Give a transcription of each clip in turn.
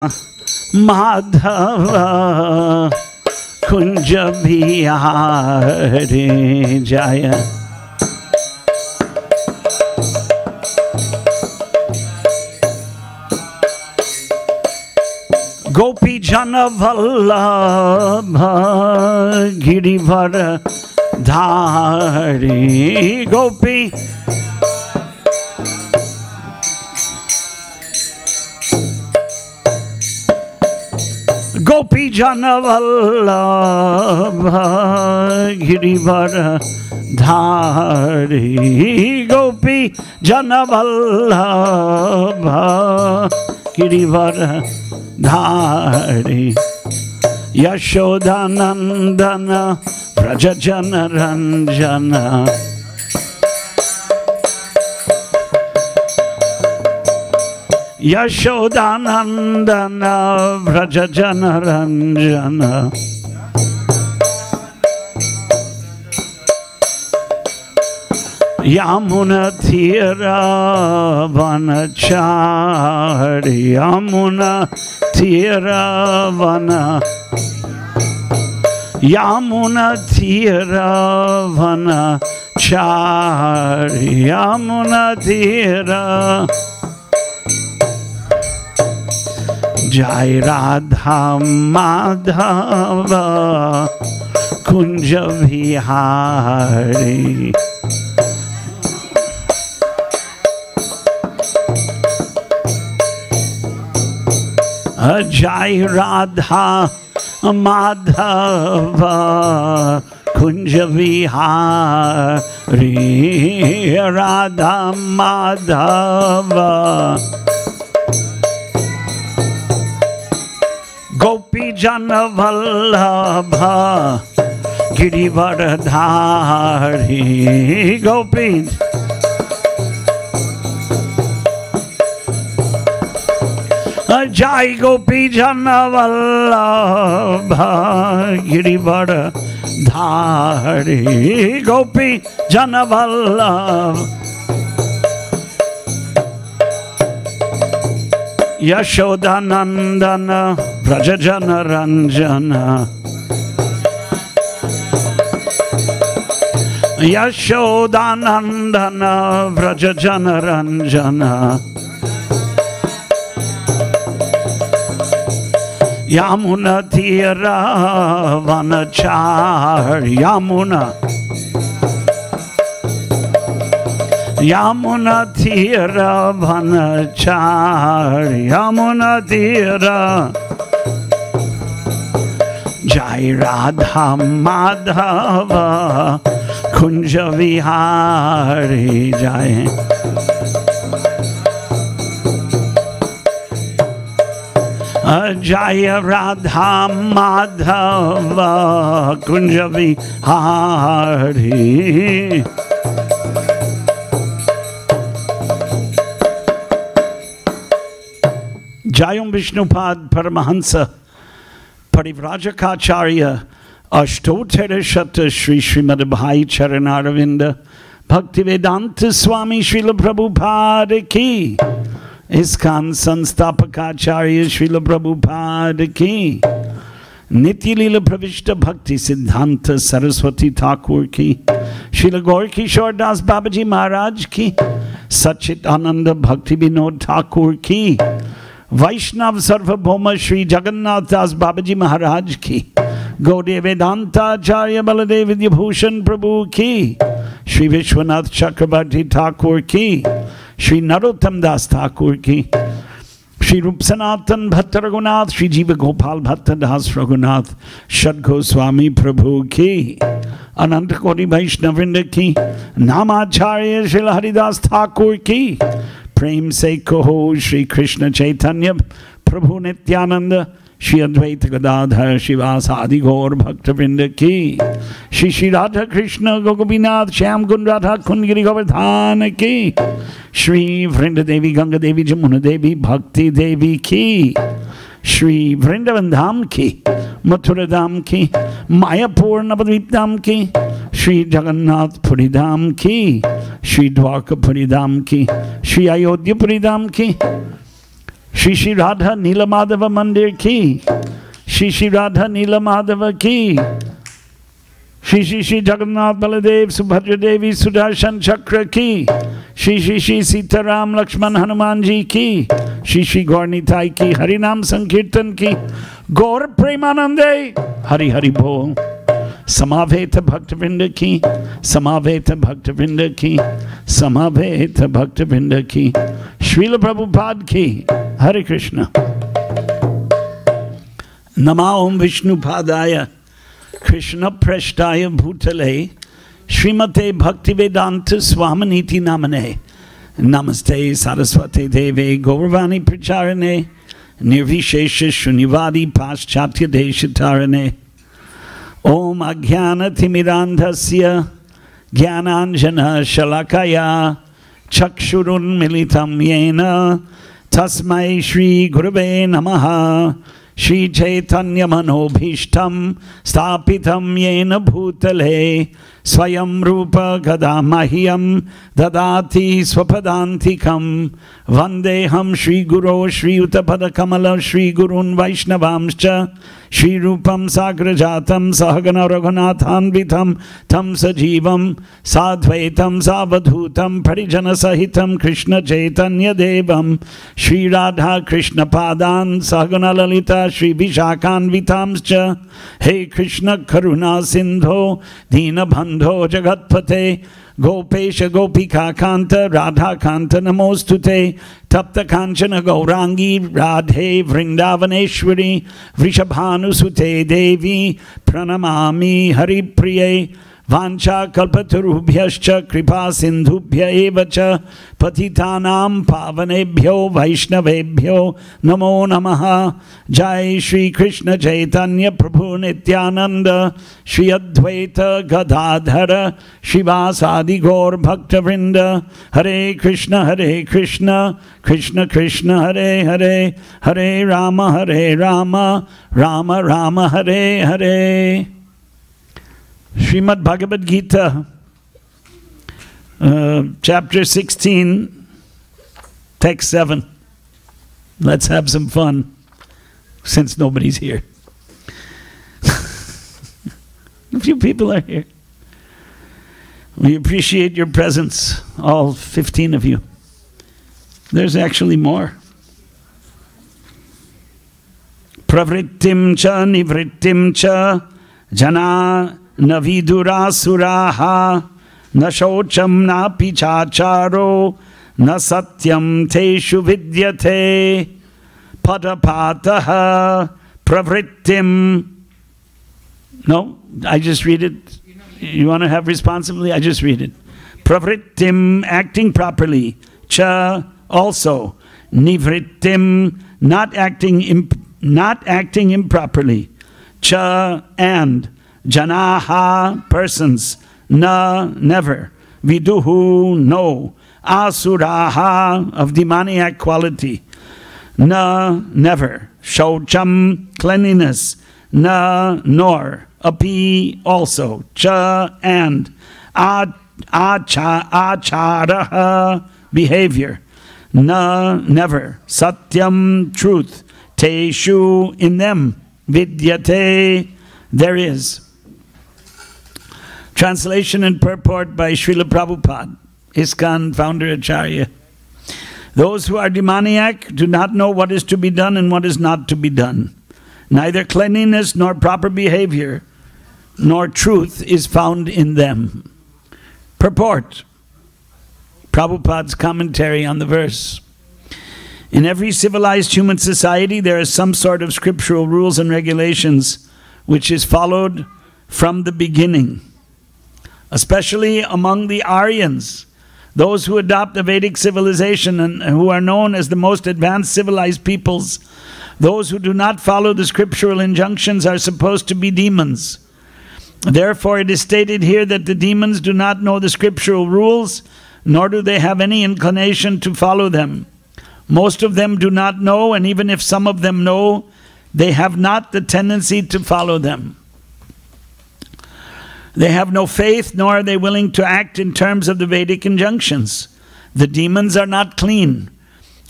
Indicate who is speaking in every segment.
Speaker 1: माधव कुंज बिहारी जय। गोपी जन वल्लभ गिरिवर धारी। गोपी गोपी जन वल्लभ गिरिवर धारी। गोपी जन वल्लभ गिरिवर धारी। यशोदानंदन व्रज जन रंजन। यशोदानंदन व्रज जन रंजन। यमुना तीर वनचारी। यमुना तीर वन। यमुना तीर वनचारी। यमुना तीर। जय राधा माधव कुंज बिहारी। जय राधा माधव कुंज बिहारी। राधा माधव गोपी जन वल्लभ गिरिवर धारी। गोपी जय गोपी जन वल्लभ गिरिवर धारी। गोपी जन वल्लभ। यशोदानंदन व्रज जन रंजन। यशोदानंदन व्रज जन रंजन। यमुना तीर वनचारी। यमुना यमुना तीर वनचारी। यमुना तीर। जय राधा माधव कुंज बिहारी जय। जय राधा माधव कुंज बिहारी। जय विष्णुपाद परमहंस परिव्राजकाचार्य अष्टोत्तर शत श्री श्रीमद् भाई चरणारविंद भक्ति वेदांत स्वामी श्रील प्रभुपाद की। इस्कॉन संस्थापकाचार्य श्रील प्रभुपाद की। नित्य लीला प्रविष्ट भक्ति सिद्धांत सरस्वती ठाकुर की। श्रील गौर किशोर दास बाबा जी महाराज की। सच्चित आनंद भक्ति विनोद ठाकुर की। वैष्णव सर्वभौम श्री जगन्नाथ दास बाबा जी महाराज की। गौड़ीय वेदांताचार्य बलदेव विद्याभूषण प्रभु की। श्री विश्वनाथ चक्रवर्ती ठाकुर की। श्री नरोत्तम दास ठाकुर की। श्री रूप सनातन भट्ट रघुनाथ। श्री जीव गोपाल भट्ट दास रघुनाथ षडगोस्वामी प्रभु की। अनंत कोटि वैष्णववृंद की। नामाचार्य श्री हरिदास ठाकुर की। प्रेम से कहो श्री कृष्ण चैतन्य प्रभु नित्यानंद श्री अद्वैत गदाधर शिवासादि गौर भक्तवृंद की। श्री श्री राधा कृष्ण गोपीनाथ श्याम कुंड राधा कुंड गिरि गोवर्धन की। श्री वृंद देवी गंगा देवी जमुना देवी भक्ति देवी की। श्री वृंदावन धाम की। मथुरा धाम की। मायापुर नवद्वीप धाम की। श्री जगन्नाथपुरी धाम की। श्री द्वारकापुरी धाम की। श्री अयोध्यापुरी धाम की। Shri Shri Radha Nila Madhava Mandir ki, Shri Shri Radha Nila Madhava ki, Shri Shri Shri Jagannath Baladev Subhadra Devi Sudarshan Chakra ki, Shri Shri Shri Sitaram Lakshman Hanuman ji ki, Shri Shri Gaurnitai ki, Harinam Sankirtan ki, Gaur Premanande, Hari Hari Bol. Samaveta Bhaktivinoda ki, Samaveta Bhaktivinoda ki, Samaveta Bhaktivinoda ki, Srila Prabhupada ki, Hare Krishna. Nama Om Vishnu Padaya, Krishna Preshtaya Bhutale, Srimate Bhaktivedanta Swaminiti Namane, Namaste Saraswate Deve Gauravani Pracharane, Nirvishesha Shunyavadi Paschatya Deshatarane, Om Ajnana Timirandhasya Jnananjana Shalakaya Chakshurun Militam Yena Tasmai Shri Gurave Namaha Shri Chaitanya Manobhishtam Stapitam Yena Bhutale Swayam Rupa Gadamahyam Dadati Swapadantikam Vandeham Shri Guru Shri Utapada Kamala Shri Gurun Vaishnavamscha Shri Rupam Sagrajatam Sahagana Raghunathanvitam Tam Sajivam Sadvaitam Savadhutam Parijana Sahitam Krishna Chaitanya Devam Shri Radha Krishna Padan Sahagana Lalita Shri Vishakhanvitamscha Hey Krishna Karuna Sindho Dina Bandho Jagatpate Gopesha Gopika Kanta Radha Kanta Namostute Tapta Kanchana Gaurangi Radhe Vrindavaneshwari Vrishabhanusute Devi Pranamami Hari Priye Vancha Kalpatarubhyascha Kripa Sindhubhya Evacha Patitanam Pavanebhyo Vaishnavebhyo Namo Namaha Jai Shri Krishna Chaitanya Prabhu Nityananda Shri Advaita Gadadhara Shivasadi Gaur Bhaktavrinda Hare Krishna Krishna Krishna Hare Hare Hare Rama Rama Rama Hare Hare. Srimad Bhagavad Gita, chapter 16, text 7. Let's have some fun, since nobody's here. A few people are here. We appreciate your presence, all 15 of you. There's actually more. Pravrittim cha nivrittim cha jana Navidura suraha na shocham na pichacharo na satyam teshu vidyate padapataha pravrittim. No, I just read it. You want to have responsibly? I just read it. Pravrittim, acting properly. Cha, also. Nivrittim, not acting improperly. Cha, and. Janaha, persons. Na, never. Viduhu, no. Asuraha, of demoniac quality. Na, never. Shaucham, cleanliness. Na, nor. Api, also. Cha, and. Acharaha, behavior. Na, never. Satyam, truth. Teshu, in them. Vidyate, there is. Translation and purport by Srila Prabhupada, ISKCON founder Acharya. Those who are demoniac do not know what is to be done and what is not to be done. Neither cleanliness nor proper behavior nor truth is found in them. Purport. Prabhupada's commentary on the verse. In every civilized human society there is some sort of scriptural rules and regulations which is followed from the beginning. Especially among the Aryans, those who adopt the Vedic civilization and who are known as the most advanced civilized peoples, those who do not follow the scriptural injunctions are supposed to be demons. Therefore, it is stated here that the demons do not know the scriptural rules, nor do they have any inclination to follow them. Most of them do not know, and even if some of them know, they have not the tendency to follow them. They have no faith, nor are they willing to act in terms of the Vedic injunctions. The demons are not clean.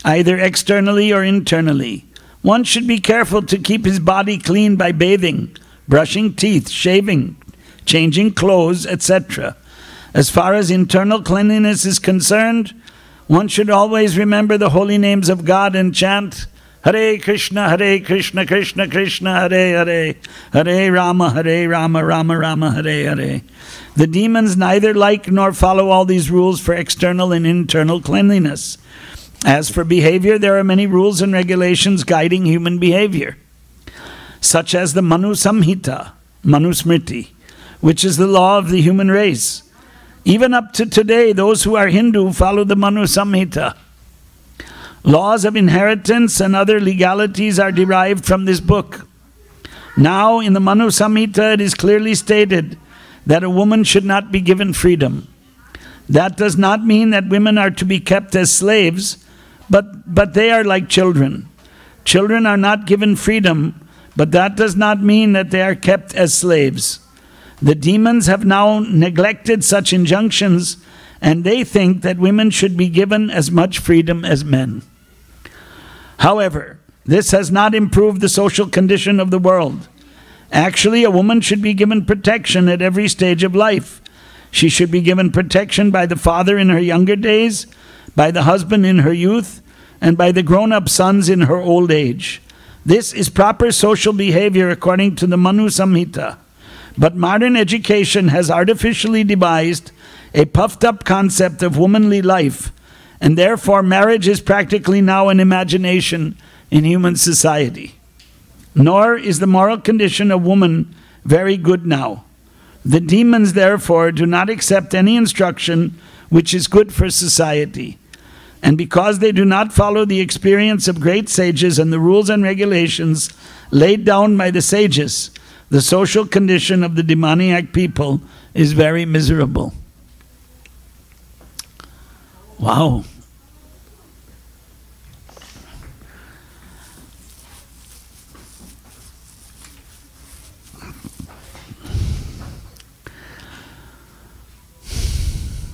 Speaker 1: either externally or internally. One should be careful to keep his body clean by bathing, brushing teeth, shaving, changing clothes, etc. As far as internal cleanliness is concerned, one should always remember the holy names of God and chant Hare Krishna, Krishna Krishna, Hare Hare, Hare Rama, Rama Rama, Hare Hare. The demons neither like nor follow all these rules for external and internal cleanliness. As for behavior, there are many rules and regulations guiding human behavior, such as the Manu Samhita, Manu Smriti, which is the law of the human race. Even up to today, those who are Hindu follow the Manu Samhita. Laws of inheritance and other legalities are derived from this book. Now, in the Manu Samhita, it is clearly stated that a woman should not be given freedom. That does not mean that women are to be kept as slaves, but they are like children. Children are not given freedom, but that does not mean that they are kept as slaves. The demons have now neglected such injunctions, and they think that women should be given as much freedom as men. However, this has not improved the social condition of the world. Actually, a woman should be given protection at every stage of life. She should be given protection by the father in her younger days, by the husband in her youth, and by the grown-up sons in her old age. This is proper social behavior according to the Manu Samhita. But modern education has artificially devised a puffed-up concept of womanly life, and therefore marriage is practically now an imagination in human society. Nor is the moral condition of woman very good now. The demons, therefore, do not accept any instruction which is good for society. And because they do not follow the experience of great sages and the rules and regulations laid down by the sages, the social condition of the demoniac people is very miserable. Wow.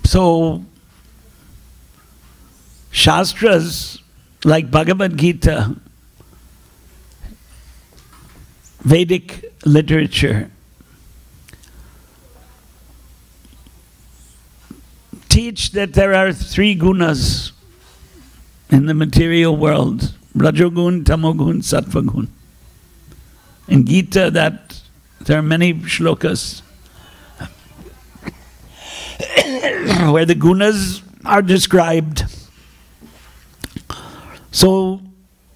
Speaker 1: So, Shastras like Bhagavad Gita, Vedic literature, teach that there are three gunas in the material world: Rajogun, Tamogun, Sattvagun. In Gita, that there are many shlokas where the gunas are described. So,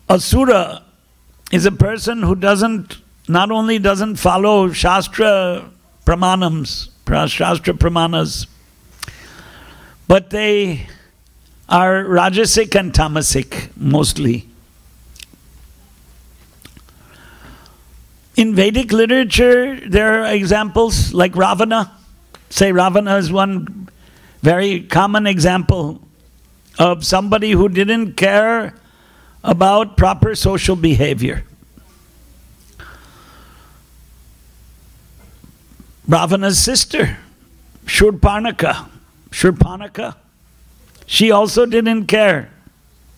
Speaker 1: Asura is a person who not only doesn't follow Shastra Pramanas, but they are Rajasic and Tamasic mostly. In Vedic literature, there are examples like Ravana. Say Ravana is one very common example of somebody who didn't care about proper social behavior. Ravana's sister, Shurpanaka, she also didn't care,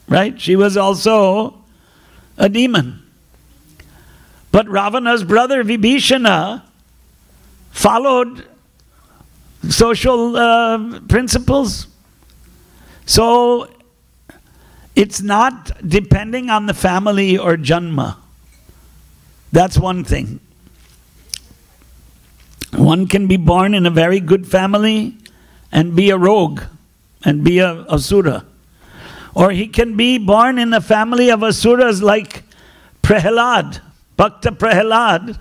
Speaker 1: right? She was also a demon. But Ravana's brother Vibhishana followed social principles. So it's not depending on the family or janma. That's one thing. One can be born in a very good family and be a rogue and be a asura. Or he can be born in a family of asuras like Prahalad. Bhakta Prahalad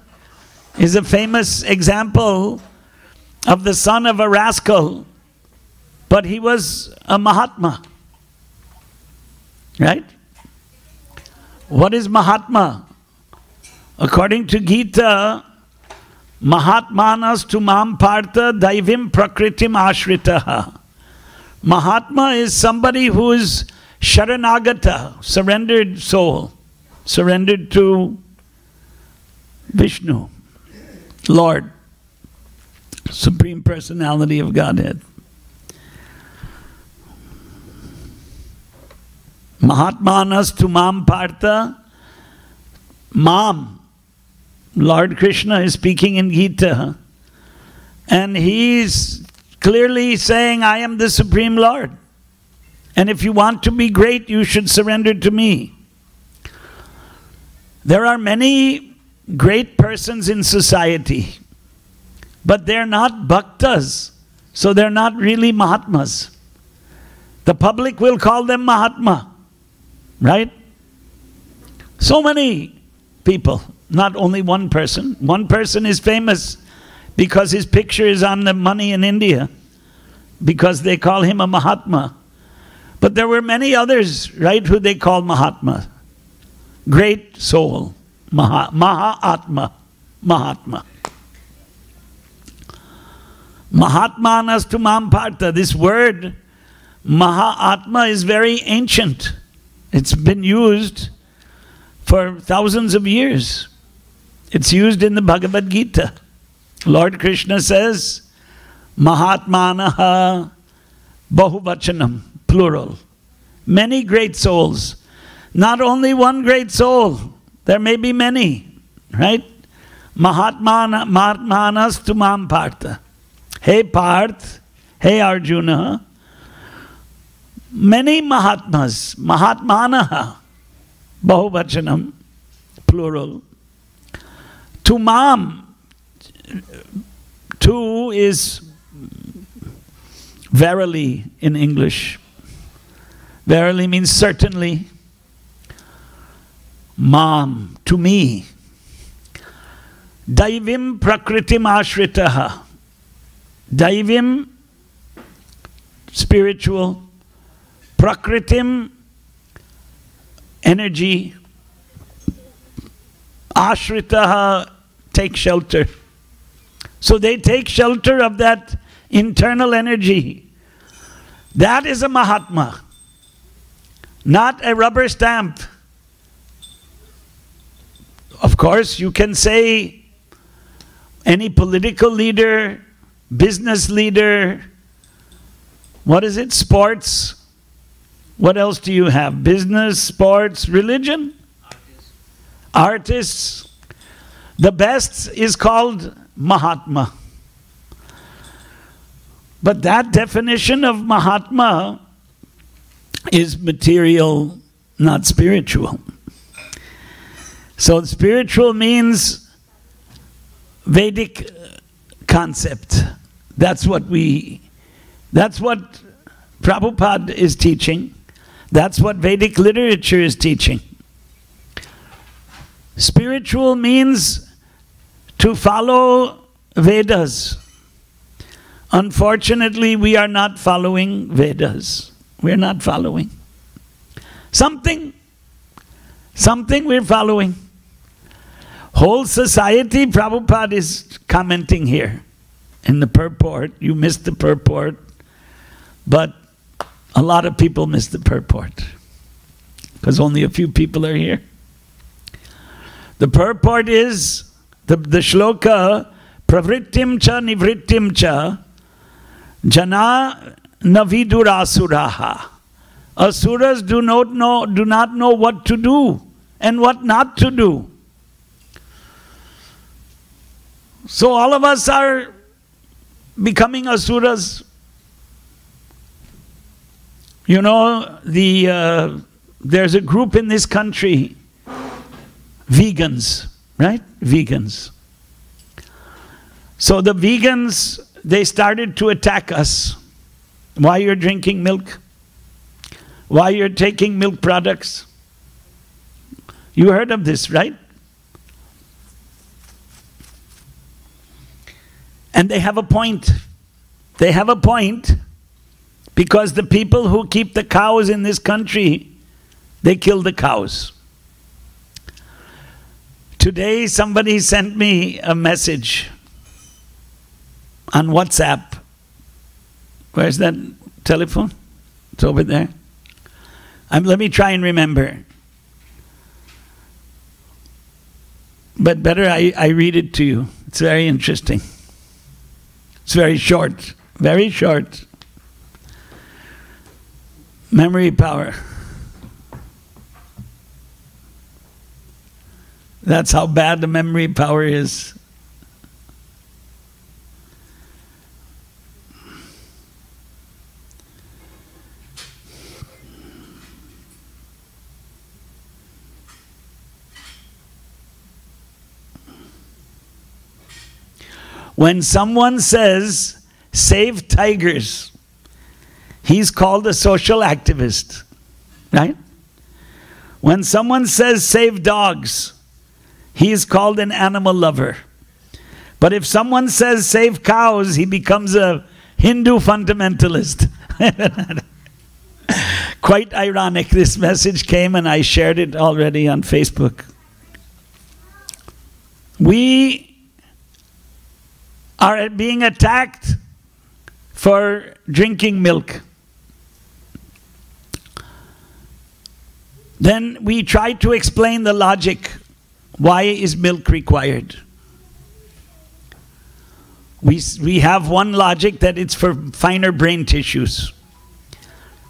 Speaker 1: is a famous example of the son of a rascal, but he was a Mahatma. Right? What is Mahatma? According to Gita, Mahatmanas tu mam partha daivim prakritim ashritaha. Mahatma is somebody who is Sharanagata, surrendered soul, surrendered to Vishnu, Lord, Supreme Personality of Godhead. Mahatmanas tu mam partha. Mam. Lord Krishna is speaking in Gita. And he's clearly saying, I am the Supreme Lord. And if you want to be great, you should surrender to me. There are many great persons in society, but they're not bhaktas, so they're not really Mahatmas. The public will call them Mahatma, right? So many people, not only one person. One person is famous because his picture is on the money in India, because they call him a Mahatma. But there were many others, right, who they called Mahatma. Great soul, Mahatma. Mahatmanas tu mam partha. This word, Mahatma, is very ancient. It's been used for thousands of years. It's used in the Bhagavad Gita. Lord Krishna says, Mahatmanaha bahuvachanam, plural. Many great souls. Not only one great soul. There may be many, right? Mahatmanas tu mam partha. Hey Parth, hey Arjuna. Many Mahatmas, Mahatmanaha, bahuvachanam, plural. Tu mam, tu is verily in English. Verily means certainly. Mam, to me. Daivim prakritim ashritaha. Daivim, spiritual. Prakritim, energy. Ashritaha, take shelter. So they take shelter of that internal energy. That is a Mahatma. Not a rubber stamp. Of course, you can say any political leader, business leader, what is it? Sports. What else do you have? Business, sports, religion? Artists. The best is called Mahatma. But that definition of Mahatma is material, not spiritual. So spiritual means Vedic concept. That's what Prabhupada is teaching. That's what Vedic literature is teaching. Spiritual means to follow Vedas. Unfortunately, we are not following Vedas. We're not following. Something we're following. Whole society, Prabhupada is commenting here in the purport. You missed the purport, but a lot of people missed the purport because only a few people are here. The purport is the shloka, pravrittim cha nivrittim cha jana navidurasuraha. Asuras do not know what to do and what not to do. So all of us are becoming asuras. You know, there's a group in this country, vegans, right? Vegans. So the vegans, they started to attack us. Why you're drinking milk? Why you're taking milk products? You heard of this, right? And they have a point. They have a point because the people who keep the cows in this country, they kill the cows. Today somebody sent me a message on WhatsApp. Where's that telephone? It's over there. Let me try and remember. But better I read it to you. It's very interesting. It's very short. Very short. Memory power. That's how bad the memory power is. When someone says, save tigers, he's called a social activist, right? When someone says, save dogs, he is called an animal lover. But if someone says, save cows, he becomes a Hindu fundamentalist. Quite ironic. This message came and I shared it already on Facebook. We are being attacked for drinking milk. Then we try to explain the logic. Why is milk required? We have one logic that it's for finer brain tissues.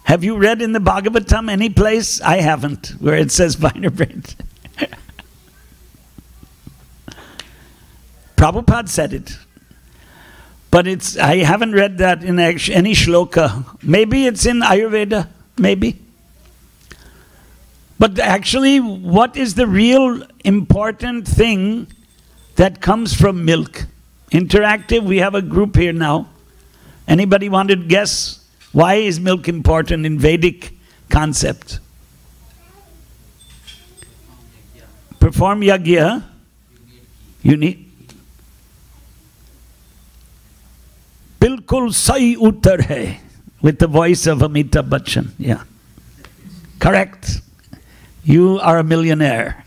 Speaker 1: Have you read in the Bhagavatam any place? I haven't, where it says finer brain. Prabhupada said it. But I haven't read that in any shloka. Maybe it's in Ayurveda, maybe. But actually, what is the real important thing that comes from milk? Interactive, we have a group here now. Anybody want to guess why is milk important in Vedic concept? Perform yagya. You need. Bilkul sahi uttar hai, with the voice of Amitabh Bachchan. Yeah. Correct. You are a millionaire.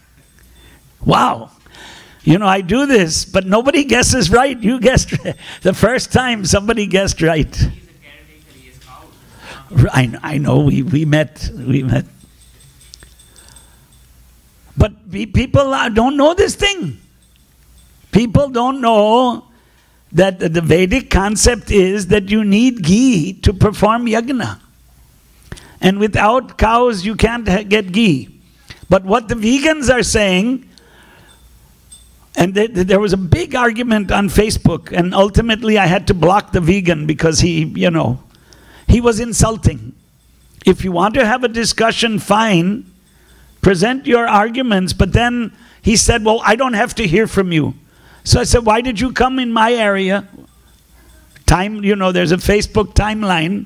Speaker 1: Wow. You know, I do this, but nobody guesses right. You guessed the first time somebody guessed right. I know, we met. But people don't know this thing. People don't know that the Vedic concept is that you need ghee to perform yagna. And without cows, you can't get ghee. But what the vegans are saying, and there was a big argument on Facebook, and ultimately I had to block the vegan because he was insulting. If you want to have a discussion, fine, present your arguments, but then he said, well, I don't have to hear from you. So I said, why did you come in my area? There's a Facebook timeline.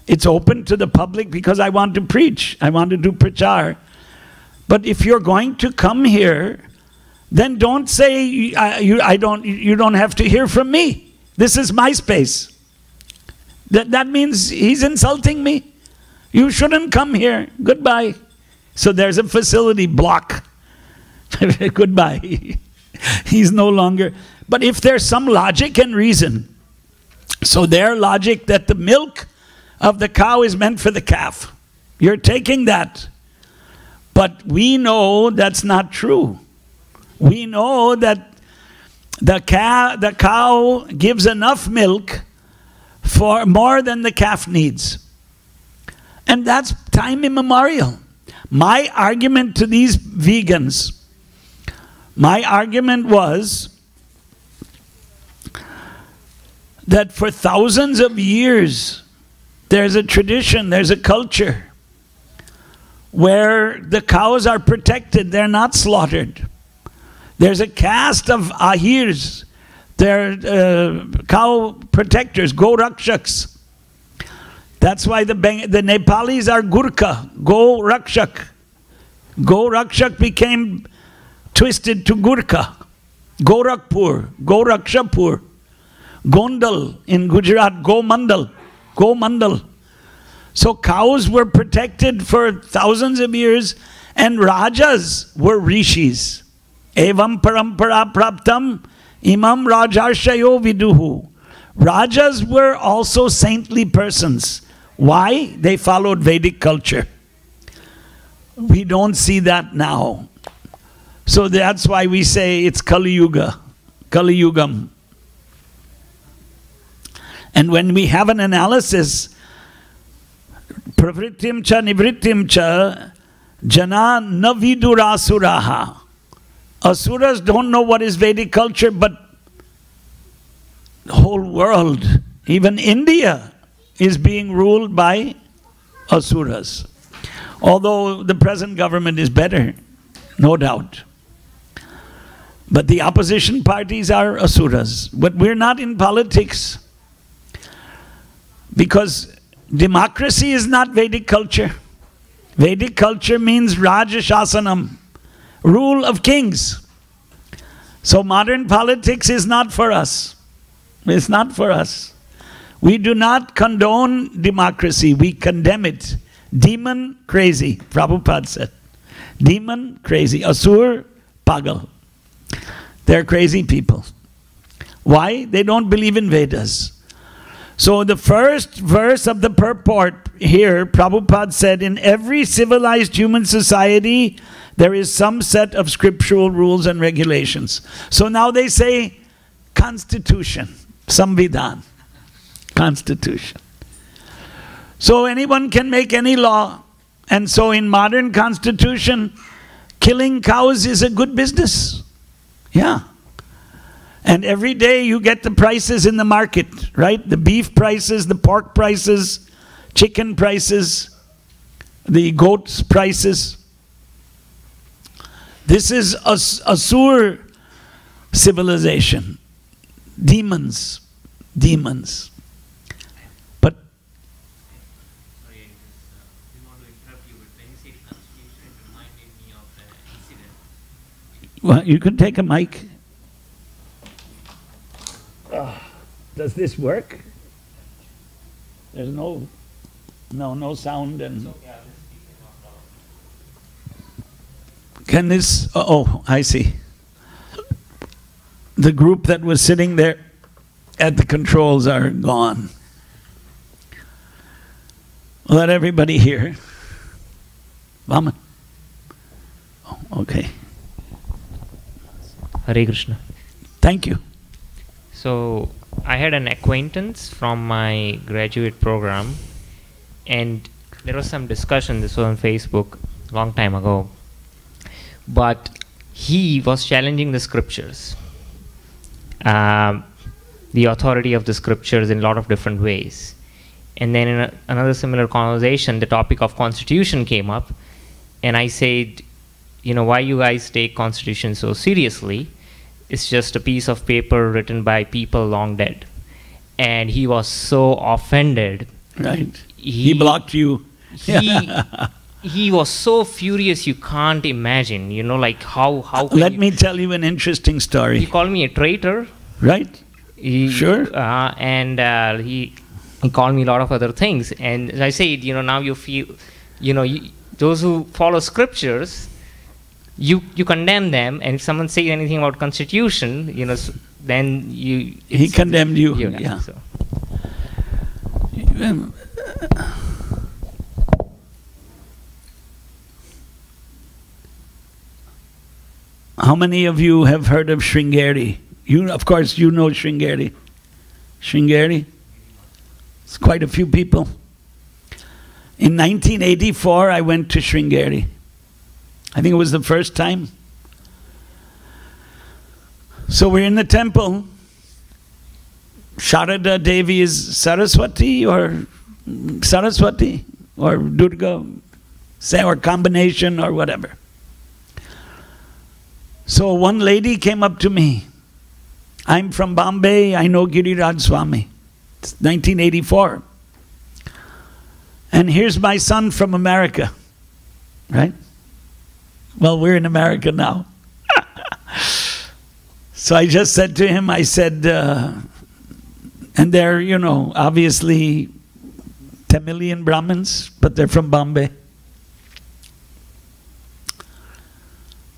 Speaker 1: It's open to the public because I want to preach. I want to do prachar. But if you're going to come here, then don't say you don't have to hear from me. This is my space. That means he's insulting me. You shouldn't come here. Goodbye. So there's a facility block. Goodbye. He's no longer. But if there's some logic and reason, so their logic that the milk of the cow is meant for the calf, you're taking that. But we know that's not true. We know that the cow gives enough milk for more than the calf needs. And that's time immemorial. My argument to these vegans, my argument was that for thousands of years, there's a tradition, there's a culture where the cows are protected, they're not slaughtered. There's a caste of ahirs, they're cow protectors, go rakshaks. That's why the Nepalis are Gurkha, go rakshak. Go rakshak became twisted to Gurkha. Gorakhpur, Gorakshapur. Gondal in Gujarat, Go Mandal. So cows were protected for thousands of years, and rajas were rishis. Evam parampara praptam imam rajarshayo viduhu. Rajas were also saintly persons. Why? They followed Vedic culture. We don't see that now. So that's why we say it's Kali Yuga, Kali Yugam. And when we have an analysis, pravrittim cha nivrittim cha jana navidurasuraha. Asuras don't know what is Vedic culture, but the whole world, even India, is being ruled by Asuras. Although the present government is better, no doubt. But the opposition parties are Asuras. But we're not in politics. Because democracy is not Vedic culture. Vedic culture means Rajasasanam, rule of kings. So modern politics is not for us. It's not for us. We do not condone democracy, we condemn it. Demon crazy, Prabhupada said. Demon crazy, Asur pagal. They're crazy people. Why? They don't believe in Vedas. So the first verse of the purport here, Prabhupada said, in every civilized human society, there is some set of scriptural rules and regulations. So now they say, Constitution, Samvidhan, Constitution. So anyone can make any law. And so in modern Constitution, killing cows is a good business. Yeah. And every day you get the prices in the market, right? The beef prices, the pork prices, chicken prices, the goats prices. This is Asur civilization. Demons. Demons. But
Speaker 2: sorry, I didn't want to interrupt you, but when you say constitution, it reminded me of an incident.
Speaker 1: well, you can take a mic. Does this work? There's no sound and.
Speaker 2: So, yeah, this speaking of
Speaker 1: Can this? Oh, I see. The group that was sitting there at the controls are gone. Let everybody hear. Vaman. Oh, okay.
Speaker 2: Hare Krishna.
Speaker 1: Thank you.
Speaker 2: So I had an acquaintance from my graduate program, and there was some discussion, this was on Facebook a long time ago, but he was challenging the scriptures, the authority of the scriptures in a lot of different ways. And then in another similar conversation, the topic of constitution came up, and I said, you know, why you guys take constitution so seriously? It's just a piece of paper written by people long dead. And he was so offended.
Speaker 1: Right. He blocked you.
Speaker 2: He was so furious, you can't imagine. You know, like how
Speaker 1: Let me tell you an interesting story.
Speaker 2: He called me a traitor.
Speaker 1: Right. Sure.
Speaker 2: And he called me a lot of other things. And as I said, you know, now you feel, you know, those who follow scriptures, you condemn them, and if someone says anything about constitution, you know, then you...
Speaker 1: He condemned you. Yeah.
Speaker 2: So.
Speaker 1: How many of you have heard of Sringeri? Of course, you know Sringeri. Sringeri? It's quite a few people. In 1984, I went to Sringeri. I think it was the first time. So we're in the temple. Sharada Devi is Saraswati or Durga, say, or combination or whatever. So one lady came up to me. I'm from Bombay, I know Giriraj Swami. It's 1984. And here's my son from America, right? Well, we're in America now. So I just said to him, I said, and they're, you know, obviously Tamilian Brahmins, but they're from Bombay.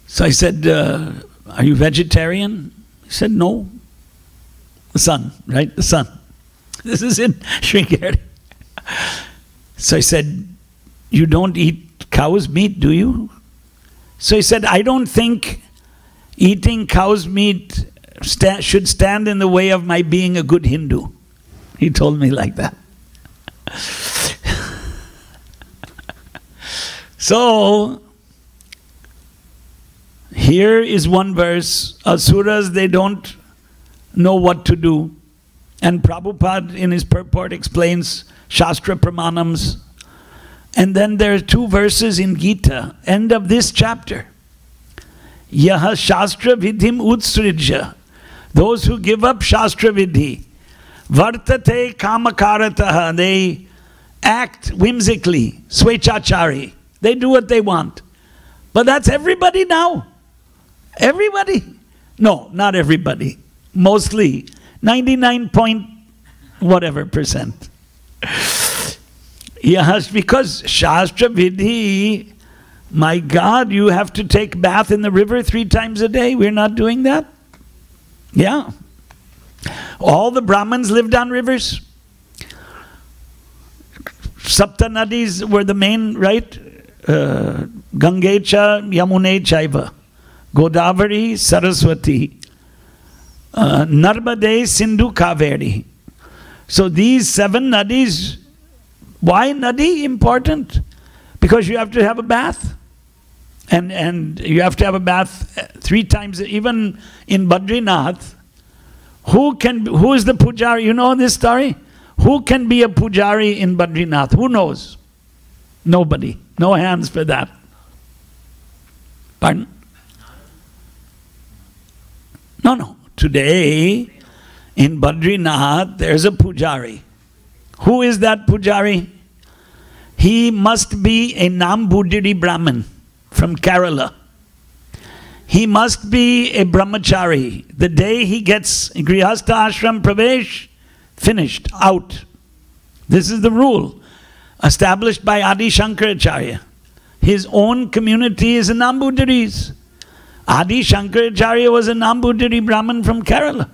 Speaker 1: So I said, are you vegetarian? He said, no. The son, right? The son. This is in Sringeri. So I said, you don't eat cow's meat, do you? So he said, I don't think eating cow's meat should stand in the way of my being a good Hindu. He told me like that. Here is one verse. Asuras, they don't know what to do. And Prabhupada in his purport explains Shastra Pramanams. And then there are 2 verses in Gita, end of this chapter. Yaha Shastra Vidhim Utsrijya. Those who give up Shastra Vidhi. Vartate Kamakarataha. They act whimsically. Swechachari. They do what they want. But that's everybody now. Everybody. No, not everybody. Mostly 99 point whatever percent. Yes, because Shastra Vidhi, my God, you have to take bath in the river 3 times a day. We're not doing that. Yeah. All the Brahmins lived on rivers. Sapta Nadis were the main, right? Gangecha, Yamune Chaiva. Godavari, Saraswati. Narmade, Sindhu, Kaveri. So these 7 nadis, why nadi important? Because you have to have a bath. And you have to have a bath 3 times, even in Badrinath. Who is the pujari? You know this story? Who can be a pujari in Badrinath? Who knows? Nobody. No hands for that. Pardon? No. Today, in Badrinath, there's a pujari. Who is that pujari? He must be a Nambudiri Brahmin from Kerala. He must be a brahmachari. The day he gets Grihastha Ashram Pravesh, finished, out. This is the rule established by Adi Shankaracharya. His own community is a Nambudiris. Adi Shankaracharya was a Nambudiri Brahmin from Kerala.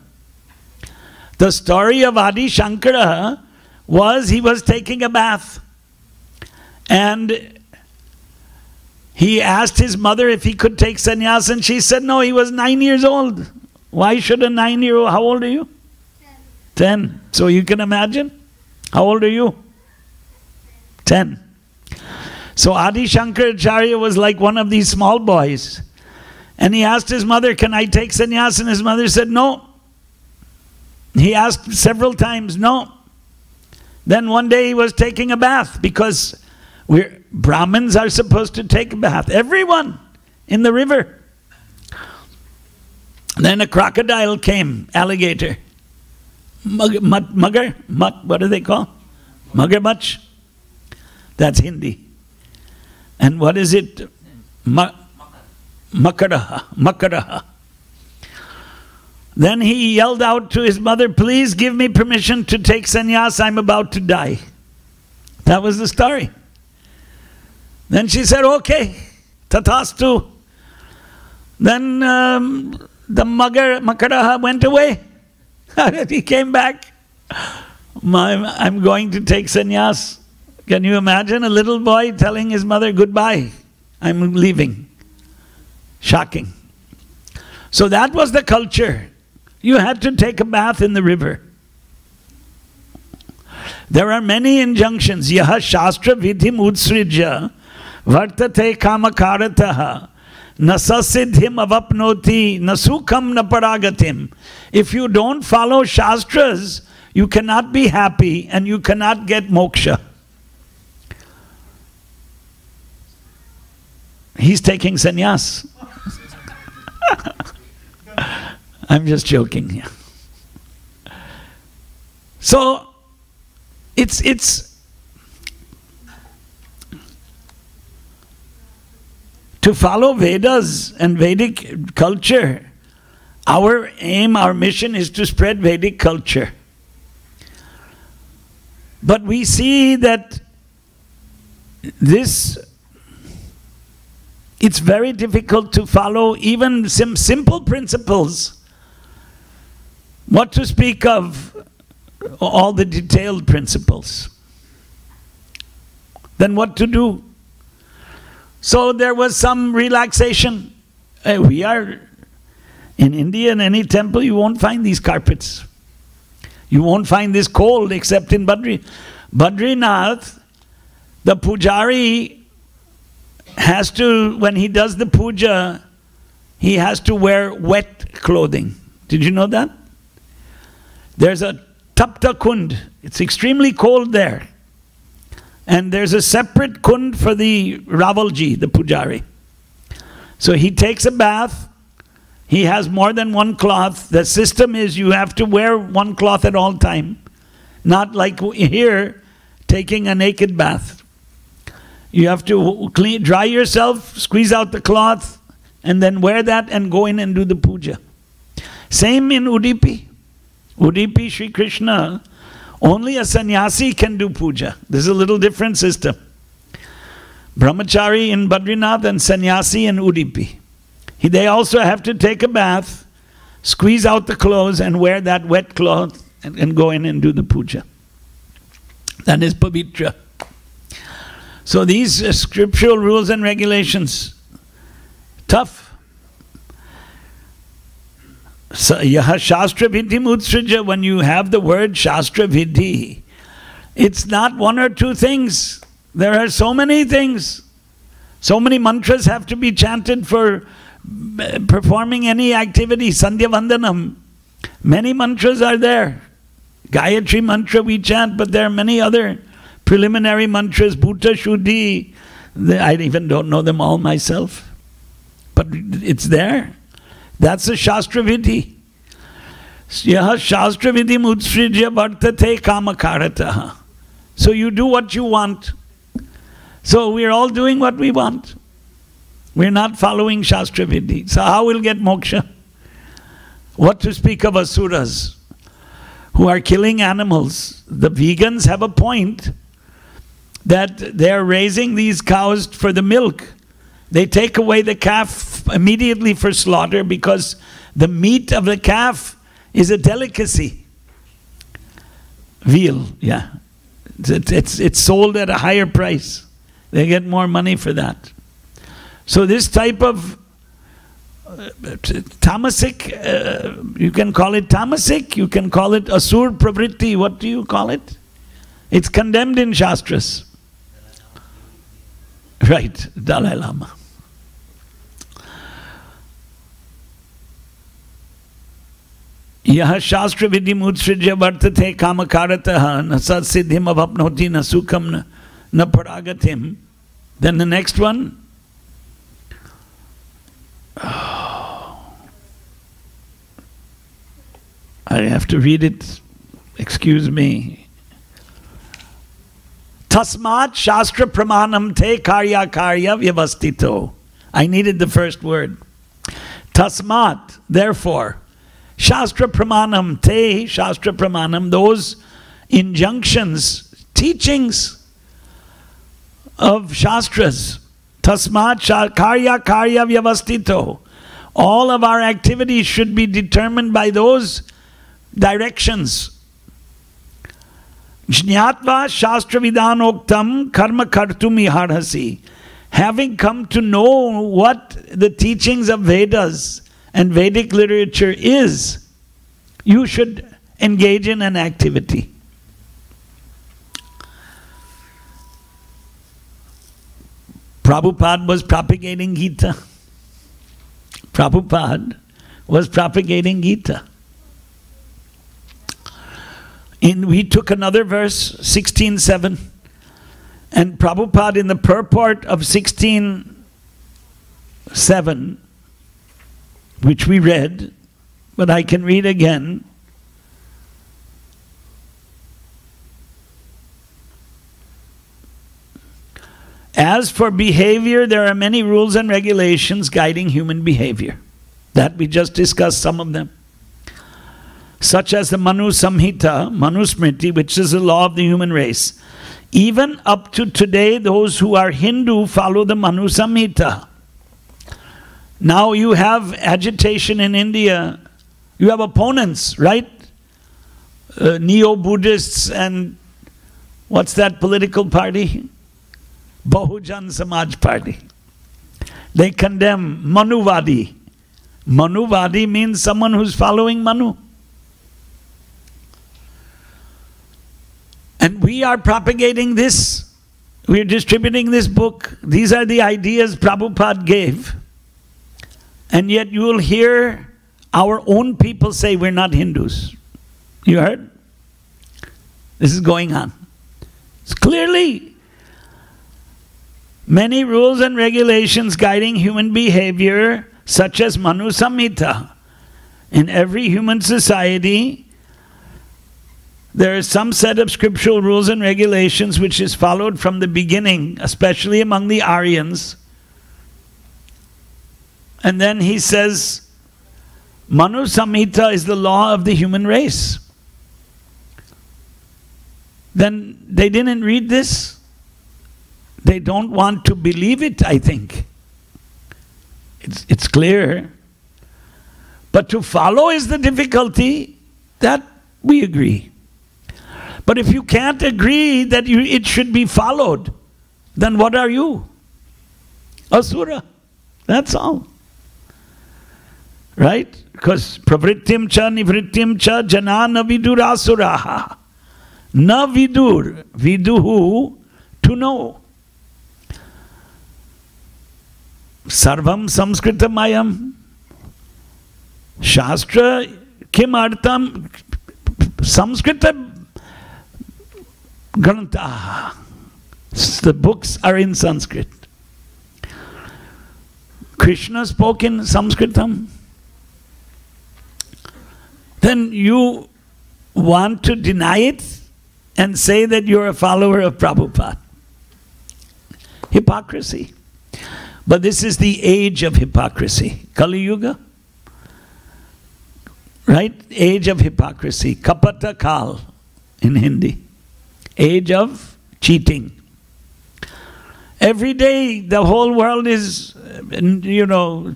Speaker 1: The story of Adi Shankara was he was taking a bath. And he asked his mother if he could take sannyas, and she said no, he was 9 years old. Why should a 9-year-old, how old are you? 10. So you can imagine. How old are you? 10. So Adi Shankaracharya was like one of these small boys. And he asked his mother, can I take sannyas? And his mother said no. He asked several times, no. Then one day he was taking a bath, because Brahmins are supposed to take a bath. Everyone in the river. Then a crocodile came, alligator. Mugger? What do they call? Muggermuch? That's Hindi. And what is it? Makaraha. Then he yelled out to his mother, please give me permission to take sannyas, I'm about to die. That was the story. Then she said, okay, tathastu. Then the Makaraha went away. He came back. I'm going to take sannyas. Can you imagine a little boy telling his mother, goodbye, I'm leaving. Shocking. So that was the culture. You had to take a bath in the river. There are many injunctions. Yaha Shastra Vidhim Utsrijya Vartate Kamakarataha Nasasidhim Avapnoti Nasukam Naparagatim. If you don't follow Shastras, you cannot be happy and you cannot get moksha. He's taking sannyas. I'm just joking here. So it's to follow Vedas and Vedic culture. Our aim, our mission is to spread Vedic culture. But we see that it's very difficult to follow even some simple principles. What to speak of all the detailed principles. Then what to do? So there was some relaxation. We are in India, in any temple, you won't find these carpets. You won't find this cold except in Badrinath. The pujari has to, when he does the puja, he has to wear wet clothing. Did you know that? There's a Tapta Kund. It's extremely cold there. And there's a separate kund for the Ravalji, the pujari. So he takes a bath. He has more than one cloth. The system is you have to wear one cloth at all time. Not like here, taking a naked bath. You have to dry yourself, squeeze out the cloth, and then wear that and go in and do the puja. Same in Udupi. Udupi, Sri Krishna, only a sannyasi can do puja. This is a little different system. Brahmachari in Badrinath and sannyasi in Udupi. They also have to take a bath, squeeze out the clothes and wear that wet cloth and go in and do the puja. That is pavitra. So these scriptural rules and regulations, tough. So, yaha shastra vidhi mutsrija, when you have the word shastra vidhi, it's not one or two things. There are so many things. So many mantras have to be chanted for performing any activity. Sandhya Vandanam. Many mantras are there. Gayatri mantra we chant, but there are many other preliminary mantras. Bhuta Shuddhi. I even don't know them all myself. But it's there. That's a Shastra Vidhi. Yaha Shastra Vidhi Mutsrijya Vartate Kamakarataha. So you do what you want. So we're all doing what we want. We're not following Shastra Vidhi. So how will get moksha? What to speak of asuras who are killing animals? The vegans have a point that they're raising these cows for the milk. They take away the calf immediately for slaughter because the meat of the calf is a delicacy. Veal, yeah. It's sold at a higher price. They get more money for that. So this type of tamasic, you can call it tamasic, you can call it asur pravritti. What do you call it? It's condemned in Shastras. Right, Dalai Lama. Yaha shastra vidhi mutsrijya vartate kamakarataha nasat siddhim avapnoti na sukham na paragatim. Then the next one. Oh, I have to read it. Excuse me. Tasmat shastra pramanam te karya karya vyavastito. I needed the first word. Tasmat, therefore. Shastra pramanam te, shastra pramanam, those injunctions, teachings of shastras. Tasmat karya karya vyavastito. All of our activities should be determined by those directions. Jnatva shastra vidanoktam karma kartum iharhasi. Having come to know what the teachings of Vedas and Vedic literature is, you should engage in an activity. Prabhupada was propagating Gita. Prabhupada was propagating Gita. We took another verse, 16.7, and Prabhupada in the purport of 16.7, which we read, but I can read again. As for behavior, there are many rules and regulations guiding human behavior. That we just discussed some of them. Such as the Manu Samhita, Manu Smriti, which is the law of the human race. Even up to today, those who are Hindu follow the Manu Samhita. Now you have agitation in India. You have opponents, right? Neo-Buddhists and what's that political party? Bahujan Samaj Party. They condemn Manuvadi. Manuvadi means someone who's following Manu. And we are propagating this. We are distributing this book. These are the ideas Prabhupada gave. And yet you will hear our own people say we're not Hindus. You heard? This is going on. It's clearly many rules and regulations guiding human behavior, such as Manu Samhita. In every human society, there is some set of scriptural rules and regulations which is followed from the beginning, especially among the Aryans. And then he says, Manu Samhita is the law of the human race. Then they didn't read this. They don't want to believe it, I think. It's clear. But to follow is the difficulty. That we agree. But if you can't agree that it should be followed, then what are you? Asura. That's all. Right? Because pravrittim cha nivrittim cha jana na vidurasuraha. Na vidur. Viduhu, to know. Sarvam samskritamayam. Shastra kim artam. Samskrita grantha. The books are in Sanskrit. Krishna spoke in Sanskritam. Then you want to deny it and say that you're a follower of Prabhupada. Hypocrisy. But this is the age of hypocrisy. Kali Yuga. Right? Age of hypocrisy. Kapata Kal in Hindi. Age of cheating. Every day the whole world is,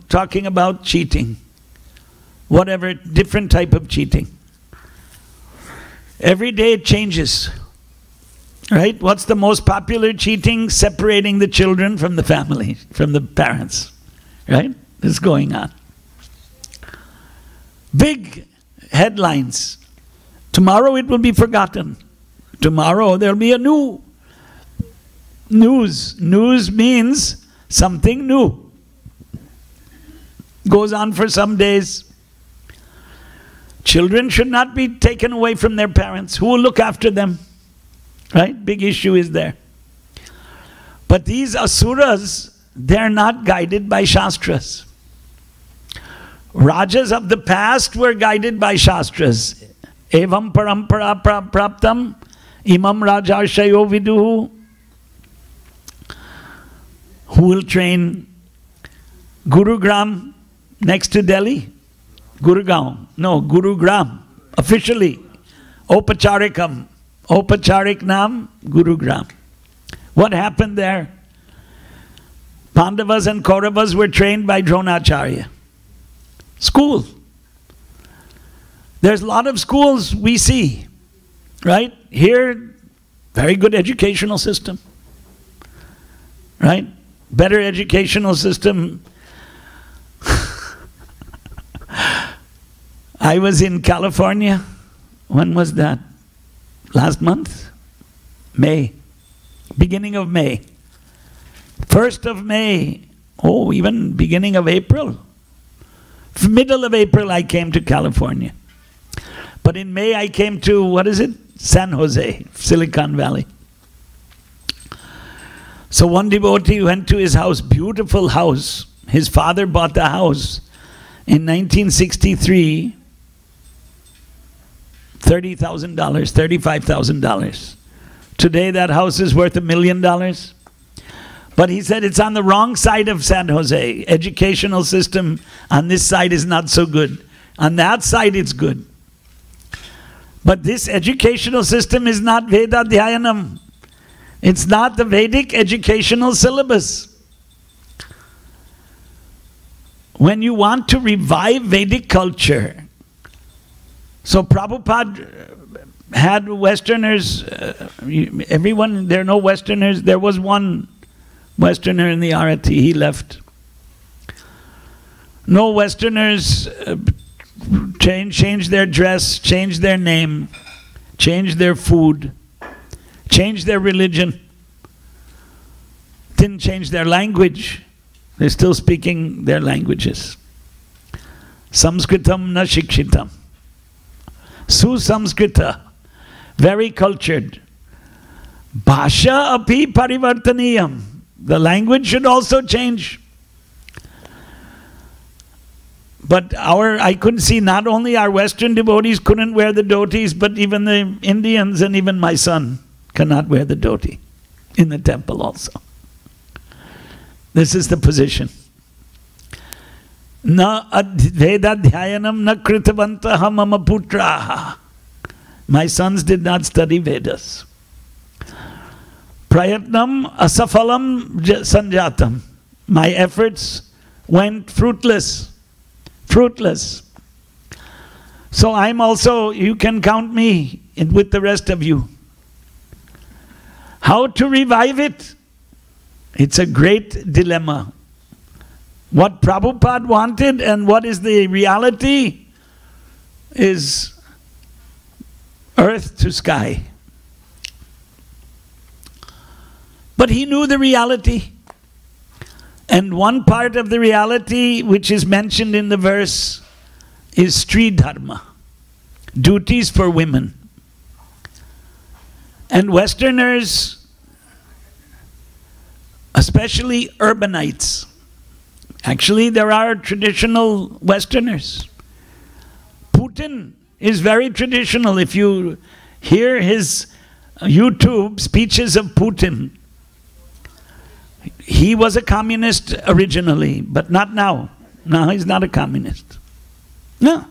Speaker 1: talking about cheating. Whatever, different type of cheating. Every day it changes. Right? What's the most popular cheating? Separating the children from the family, from the parents. Right? This is going on. Big headlines. Tomorrow it will be forgotten. Tomorrow there will be a new news. News means something new. Goes on for some days. Children should not be taken away from their parents. Who will look after them? Right? Big issue is there. But these asuras, they're not guided by Shastras. Rajas of the past were guided by Shastras. Evam parampara praptam imam rajarshayo viduhu. Who will train? Gurugram next to Delhi? Gurugaon. No, Gurugram. Officially. Opacharikam. Opacharik Nam, Gurugram. What happened there? Pandavas and Kauravas were trained by Dronacharya. School. There's a lot of schools we see. Right? Here, very good educational system. Right? Better educational system. I was in California. When was that? Last month? May. Beginning of May. 1st of May. Oh, even beginning of April. Middle of April I came to California. But in May I came to, what is it? San Jose, Silicon Valley. So one devotee went to his house, beautiful house. His father bought the house in 1963. $30,000, $35,000. Today that house is worth $1 million. But he said it's on the wrong side of San Jose. Educational system on this side is not so good. On that side it's good. But this educational system is not Veda Dhyanam. It's not the Vedic educational syllabus. When you want to revive Vedic culture, so Prabhupada had Westerners, everyone, there are no Westerners, there was one Westerner in the Arati, he left. No Westerners changed their dress, changed their name, changed their food, changed their religion, didn't change their language. They're still speaking their languages. Samskritam na shikshitam. Susamskrita, very cultured. Bhasha api parivartaniyam. The language should also change. But I couldn't see, not only our Western devotees couldn't wear the dhotis, but even the Indians and even my son cannot wear the dhoti in the temple also. This is the position. Na Vedadhyayanam na kritavantaha mama putraha. My sons did not study Vedas. Prayatnam asafalam sanjatam. My efforts went fruitless. Fruitless. So I'm also, you can count me with the rest of you. How to revive it? It's a great dilemma. What Prabhupada wanted and what is the reality is earth to sky. But he knew the reality. And one part of the reality which is mentioned in the verse is Stri Dharma, duties for women. And Westerners, especially urbanites, actually there are traditional Westerners. Putin is very traditional. If you hear his YouTube speeches of Putin, he was a communist originally, but not now. No, he's not a communist. No.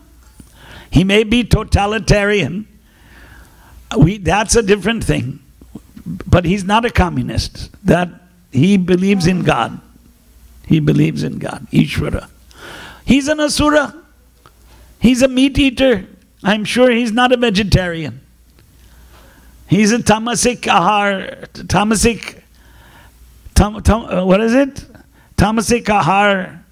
Speaker 1: He may be totalitarian. That's a different thing. But he's not a communist. That he believes in God. He believes in God, Ishvara. He's an asura. He's a meat eater. I'm sure he's not a vegetarian. He's a tamasic ahar, tamasic, what is it? Tamasic ahar.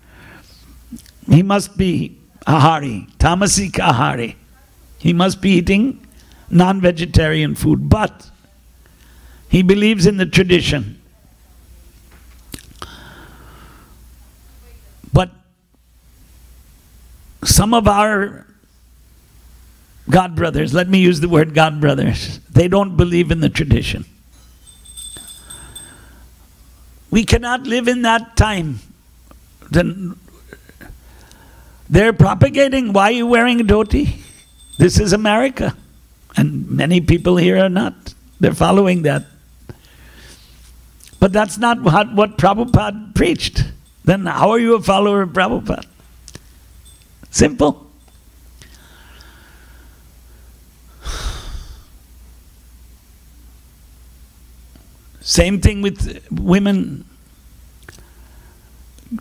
Speaker 1: He must be ahari, tamasic ahari. He must be eating non-vegetarian food, but he believes in the tradition. But some of our God brothers, let me use the word God brothers, they don't believe in the tradition. We cannot live in that time. Then they're propagating, why are you wearing a dhoti? This is America. And many people here are not. They're following that. But that's not what Prabhupada preached. Then how are you a follower of Prabhupada? Simple. Same thing with women.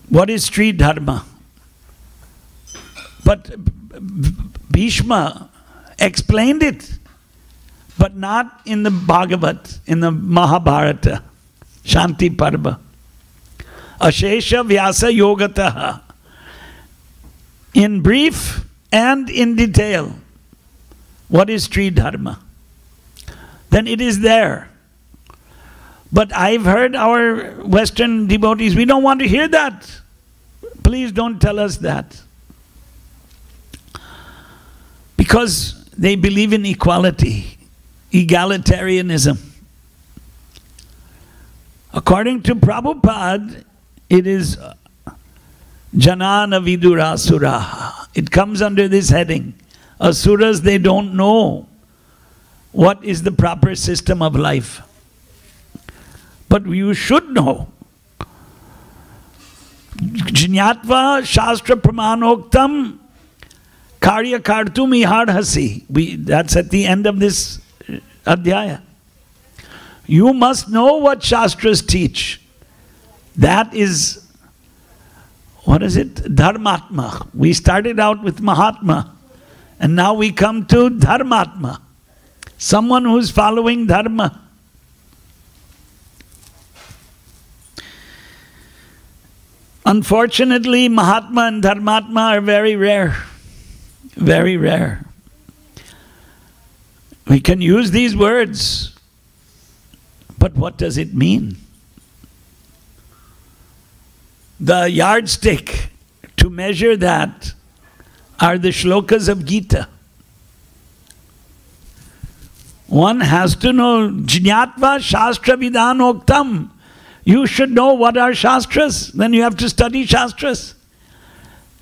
Speaker 1: What is Sri Dharma? But Bhishma explained it, but not in the Bhagavat, in the Mahabharata, Shanti Parva. Ashesha Vyasa Yogataha. In brief and in detail, what is Sri Dharma? Then it is there. But I've heard our Western devotees, we don't want to hear that. Please don't tell us that. Because they believe in equality, egalitarianism. According to Prabhupada, it is Janana Vidura Asura. It comes under this heading. Asuras, they don't know what is the proper system of life. But you should know. Jnatva Shastra Pramanoktam Karya Kartum Ihadhasi. That's at the end of this adhyaya. You must know what Shastras teach. That is, what is it? Dharmatma. We started out with Mahatma. And now we come to Dharmatma. Someone who's following Dharma. Unfortunately, Mahatma and Dharmatma are very rare. Very rare. We can use these words, but what does it mean? The yardstick to measure that are the shlokas of Gita. One has to know Jnatva Shastra Vidhanoktam. You should know what are Shastras. Then you have to study Shastras.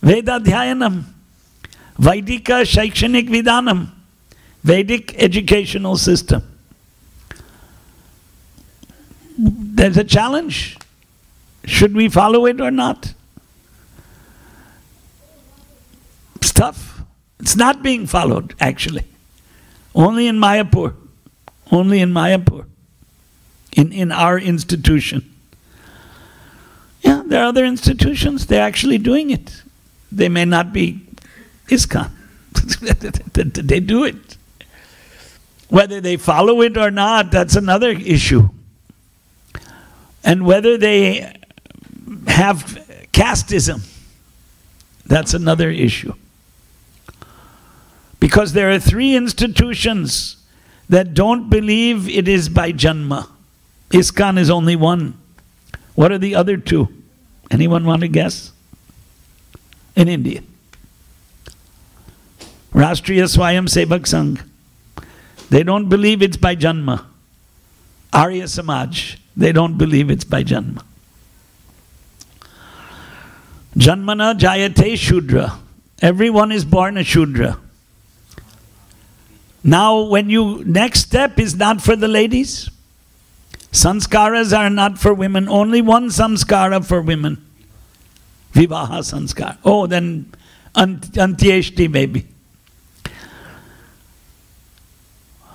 Speaker 1: Vedadhyayanam. Vaidika Shaikshanik Vidhanam. Vedic educational system. There's a challenge. Should we follow it or not? It's tough. It's not being followed, actually. Only in Mayapur. Only in Mayapur. In our institution. Yeah, there are other institutions. They're actually doing it. They may not be ISKCON. They do it. Whether they follow it or not, that's another issue. And whether they have casteism, that's another issue. Because there are 3 institutions that don't believe it is by Janma. ISKCON is only one. What are the other 2? Anyone want to guess? In India. Rashtriya Swayam Sevak Sangh. They don't believe it's by Janma. Arya Samaj. They don't believe it's by Janma. Janmana Jayate Shudra. Everyone is born a Shudra. Now, next step is not for the ladies. Sanskaras are not for women. Only one samskara for women. Vivaha sanskar. Oh, then Antyeshti maybe.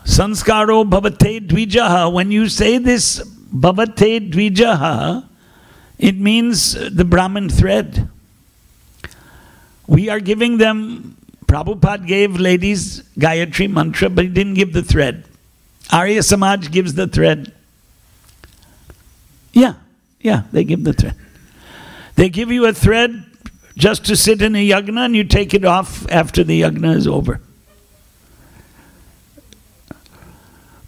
Speaker 1: Sanskaro bhavate dvijaha. When you say this bhavate dvijaha, it means the Brahmin thread. We are giving them, Prabhupada gave ladies Gayatri mantra, but he didn't give the thread. Arya Samaj gives the thread. Yeah, they give the thread. They give you a thread just to sit in a yagna and you take it off after the yagna is over.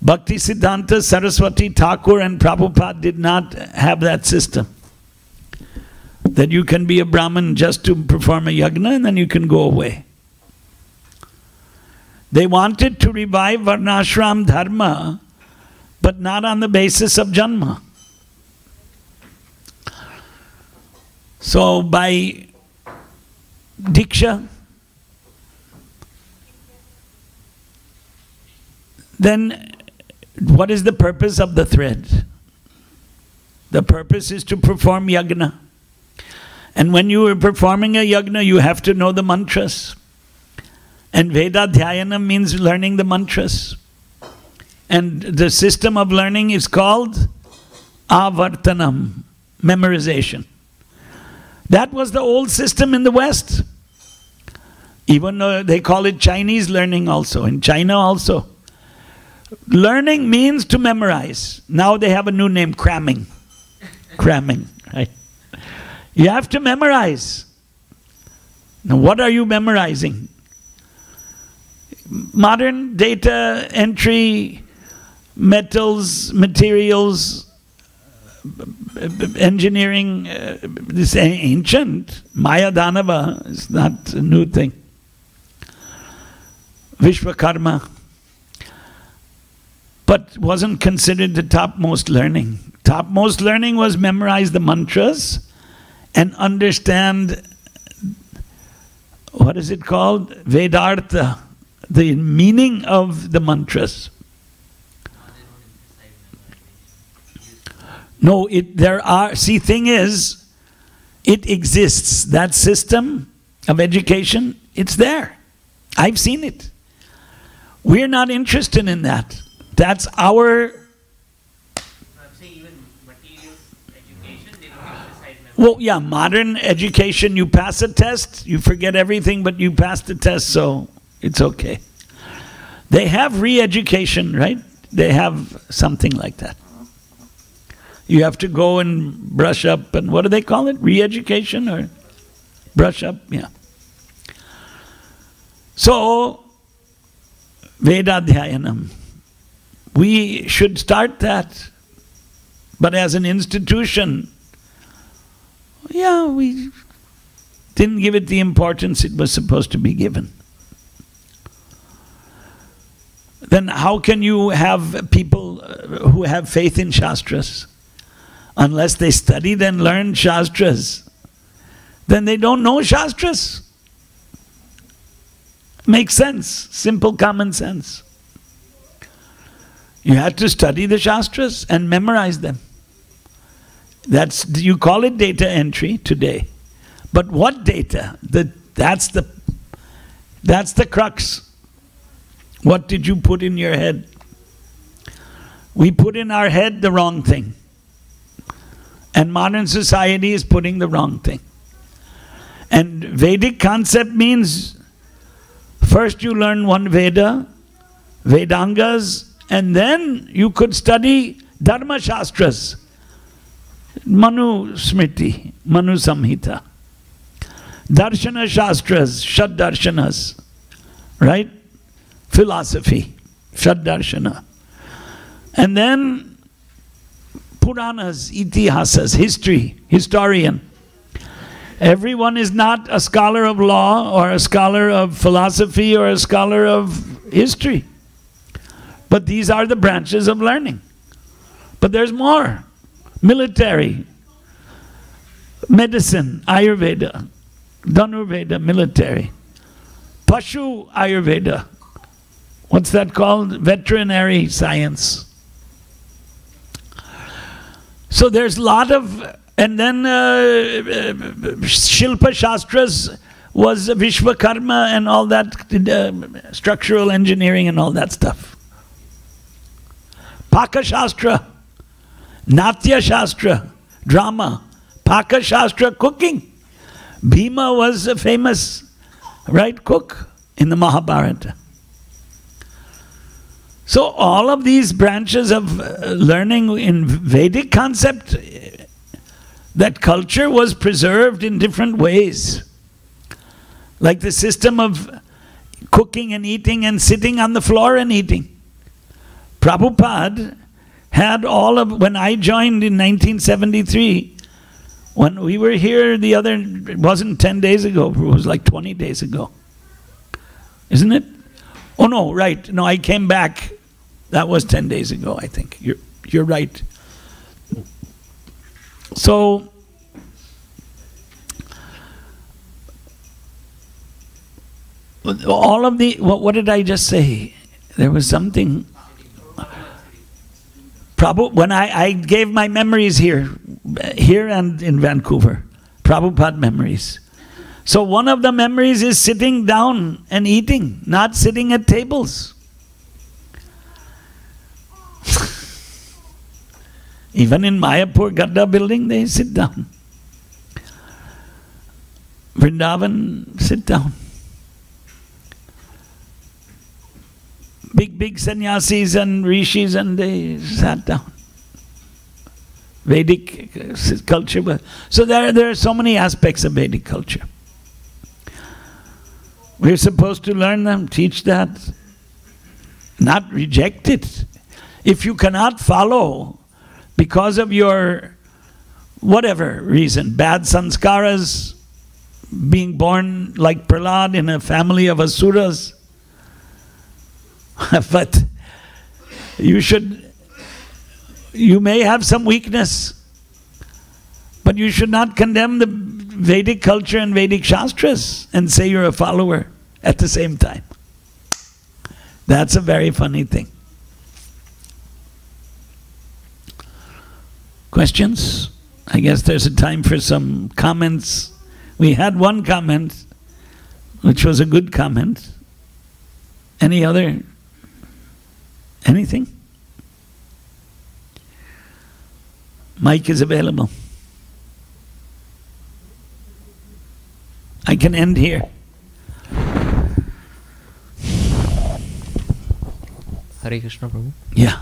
Speaker 1: Bhakti Siddhanta Saraswati Thakur and Prabhupada did not have that system. That you can be a Brahmin just to perform a yagna and then you can go away. They wanted to revive Varnashram Dharma, but not on the basis of Janma. So by Diksha, then what is the purpose of the thread? The purpose is to perform yagna. And when you are performing a yagna, you have to know the mantras. And Vedadhyayana means learning the mantras. And the system of learning is called avartanam, memorization. That was the old system in the West. Even though they call it Chinese learning also, in China also. Learning means to memorize. Now they have a new name, cramming. Cramming, right? You have to memorize. Now what are you memorizing? Modern data entry, metals, materials, engineering, this ancient, Maya Danava is not a new thing. Vishwakarma. But wasn't considered the topmost learning. Topmost learning was memorize the mantras and understand, what is it called? Vedartha, the meaning of the mantras. No, thing is, it exists. That system of education, it's there. I've seen it. We're not interested in that. That's our...
Speaker 2: I'm saying even materials education, they don't emphasize memory.
Speaker 1: Well, yeah, modern education, you pass a test, you forget everything, but you passed the test, so it's okay. They have re-education, right? They have something like that. You have to go and brush up, and what do they call it? Re-education or brush up? Yeah. So, Vedadhyayanam. We should start that. But as an institution, yeah, didn't give it the importance it was supposed to be given. Then how can you have people who have faith in Shastras? Unless they studied and learned Shastras, then they don't know Shastras. Makes sense, simple common sense. You have to study the Shastras and memorize them. You call it data entry today. But what data? That's the crux. What did you put in your head? We put in our head the wrong thing. And modern society is putting the wrong thing. And Vedic concept means first you learn one Veda, Vedangas, and then you could study Dharma Shastras, Manu Smriti, Manu Samhita, Darshana Shastras, Shad Darshanas, right? Philosophy, Shad Darshana. And then Puranas, Itihasas, history, historian. Everyone is not a scholar of law or a scholar of philosophy or a scholar of history. But these are the branches of learning. But there's more. Military, medicine, Ayurveda, Dhanurveda, military. Pashu Ayurveda. What's that called? Veterinary science. So there's a lot of, and then Shilpa Shastras was Vishwakarma and all that, structural engineering and all that stuff. Paka Shastra, Natya Shastra, drama, Paka Shastra, cooking. Bhima was a famous, right, cook in the Mahabharata. So all of these branches of learning in Vedic concept, that culture was preserved in different ways. Like the system of cooking and eating and sitting on the floor and eating. Prabhupada had all of, when I joined in 1973, when we were here it wasn't 10 days ago, it was like 20 days ago. Isn't it? Oh no, right. No, I came back. That was 10 days ago, I think. You're right. So, all of the, what did I just say? There was something. When I gave my memories here and in Vancouver, Prabhupada memories. So one of the memories is sitting down and eating, not sitting at tables. Even in Mayapur Gadda building, they sit down. Vrindavan, sit down. Big sannyasis and rishis, and they sat down. Vedic culture. So there are so many aspects of Vedic culture. We're supposed to learn them, teach that, not reject it. If you cannot follow because of your whatever reason, bad sanskaras, being born like Prahlad in a family of asuras, but you may have some weakness, but you should not condemn the Vedic culture and Vedic Shastras and say you're a follower at the same time. That's a very funny thing. Questions? I guess there's a time for some comments. We had one comment, which was a good comment. Any other? Anything? Mic is available. I can end here.
Speaker 2: Hare Krishna, Prabhu.
Speaker 1: Yeah.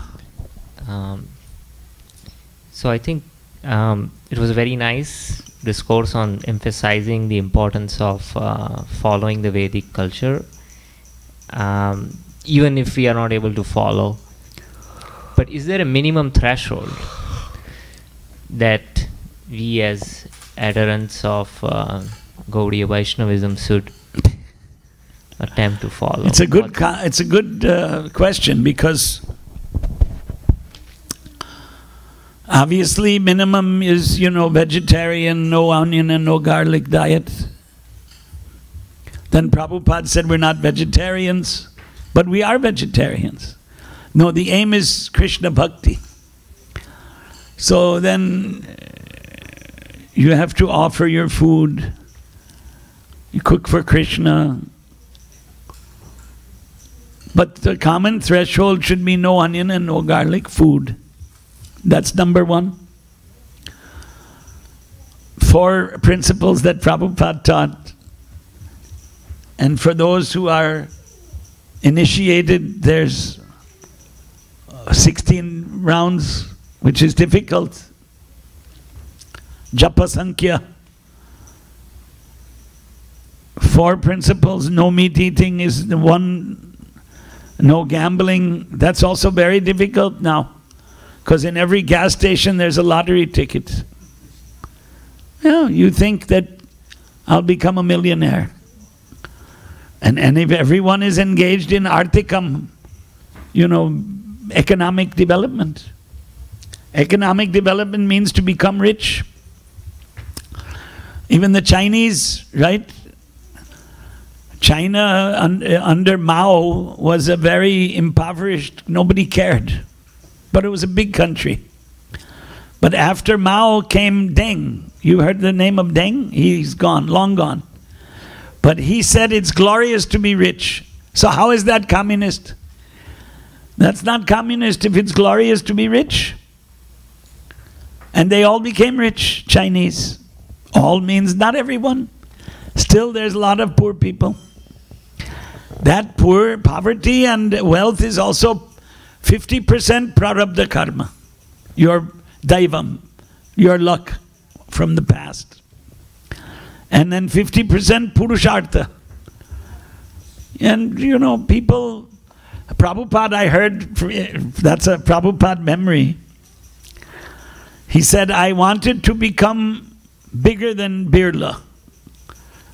Speaker 2: So I think it was a very nice discourse on emphasizing the importance of following the Vedic culture, even if we are not able to follow. But is there a minimum threshold that we as adherents of Gaudiya Vaishnavism should attempt to follow?
Speaker 1: It's a good question, because obviously minimum is, vegetarian, no onion and no garlic diet. Then Prabhupada said we're not vegetarians, but we are vegetarians. No, the aim is Krishna Bhakti. So then you have to offer your food. You cook for Krishna. But the common threshold should be no onion and no garlic food. That's number one. 4 principles that Prabhupada taught. And for those who are initiated, there's 16 rounds, which is difficult. Japa Sankhya. 4 principles. No meat eating is the one. No gambling. That's also very difficult now, because in every gas station there's a lottery ticket. You think that I'll become a millionaire. And if everyone is engaged in artikam, economic development. Economic development means to become rich. Even the Chinese, right? China under Mao was a very impoverished, nobody cared. But it was a big country. But after Mao came Deng. You heard the name of Deng? He's gone, long gone. But he said it's glorious to be rich. So how is that communist? That's not communist if it's glorious to be rich. And they all became rich, Chinese. All means not everyone. Still there's a lot of poor people. That poverty and wealth is also 50% prarabdha karma. Your daivam, your luck from the past. And then 50% purushartha. And people, Prabhupada, I heard, that's a Prabhupada memory. He said, I wanted to become bigger than Birla.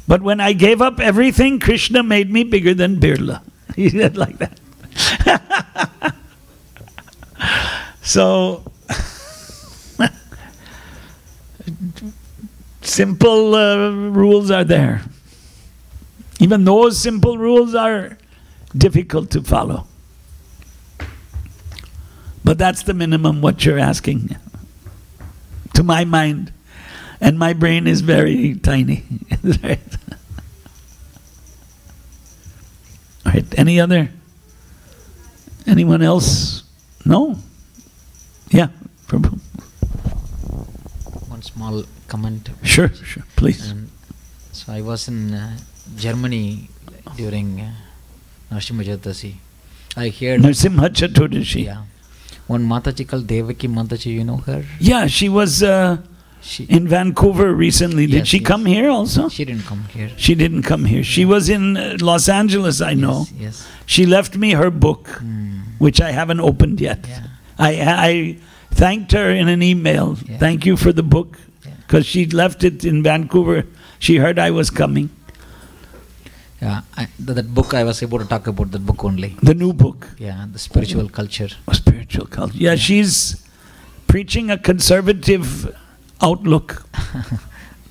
Speaker 1: But when I gave up everything, Krishna made me bigger than Birla. He said like that. So, simple rules are there. Even those simple rules are difficult to follow. But that's the minimum what you're asking, to my mind. And my brain is very tiny. Right. All right, anyone else? No? Yeah, Prabhu.
Speaker 3: One small comment.
Speaker 1: Sure, please.
Speaker 3: So I was in Germany during Narasimha Chaturdashi. I heard
Speaker 1: Narasimha Chaturdashi.
Speaker 3: Yeah. One Mataji called Devaki Mataji, you know her?
Speaker 1: Yeah, she was in Vancouver recently. Did she come here also?
Speaker 3: She didn't come here.
Speaker 1: She didn't come here. She was in Los Angeles, I know.
Speaker 3: Yes.
Speaker 1: She left me her book, which I haven't opened yet.
Speaker 3: Yeah.
Speaker 1: I thanked her in an email.
Speaker 3: Yeah.
Speaker 1: Thank you for the book. Because she left it in Vancouver. She heard I was coming.
Speaker 3: Yeah, that book, I was able to talk about that book only.
Speaker 1: The new book.
Speaker 3: Yeah, the spiritual culture.
Speaker 1: Spiritual culture. Yeah, she's preaching a conservative outlook.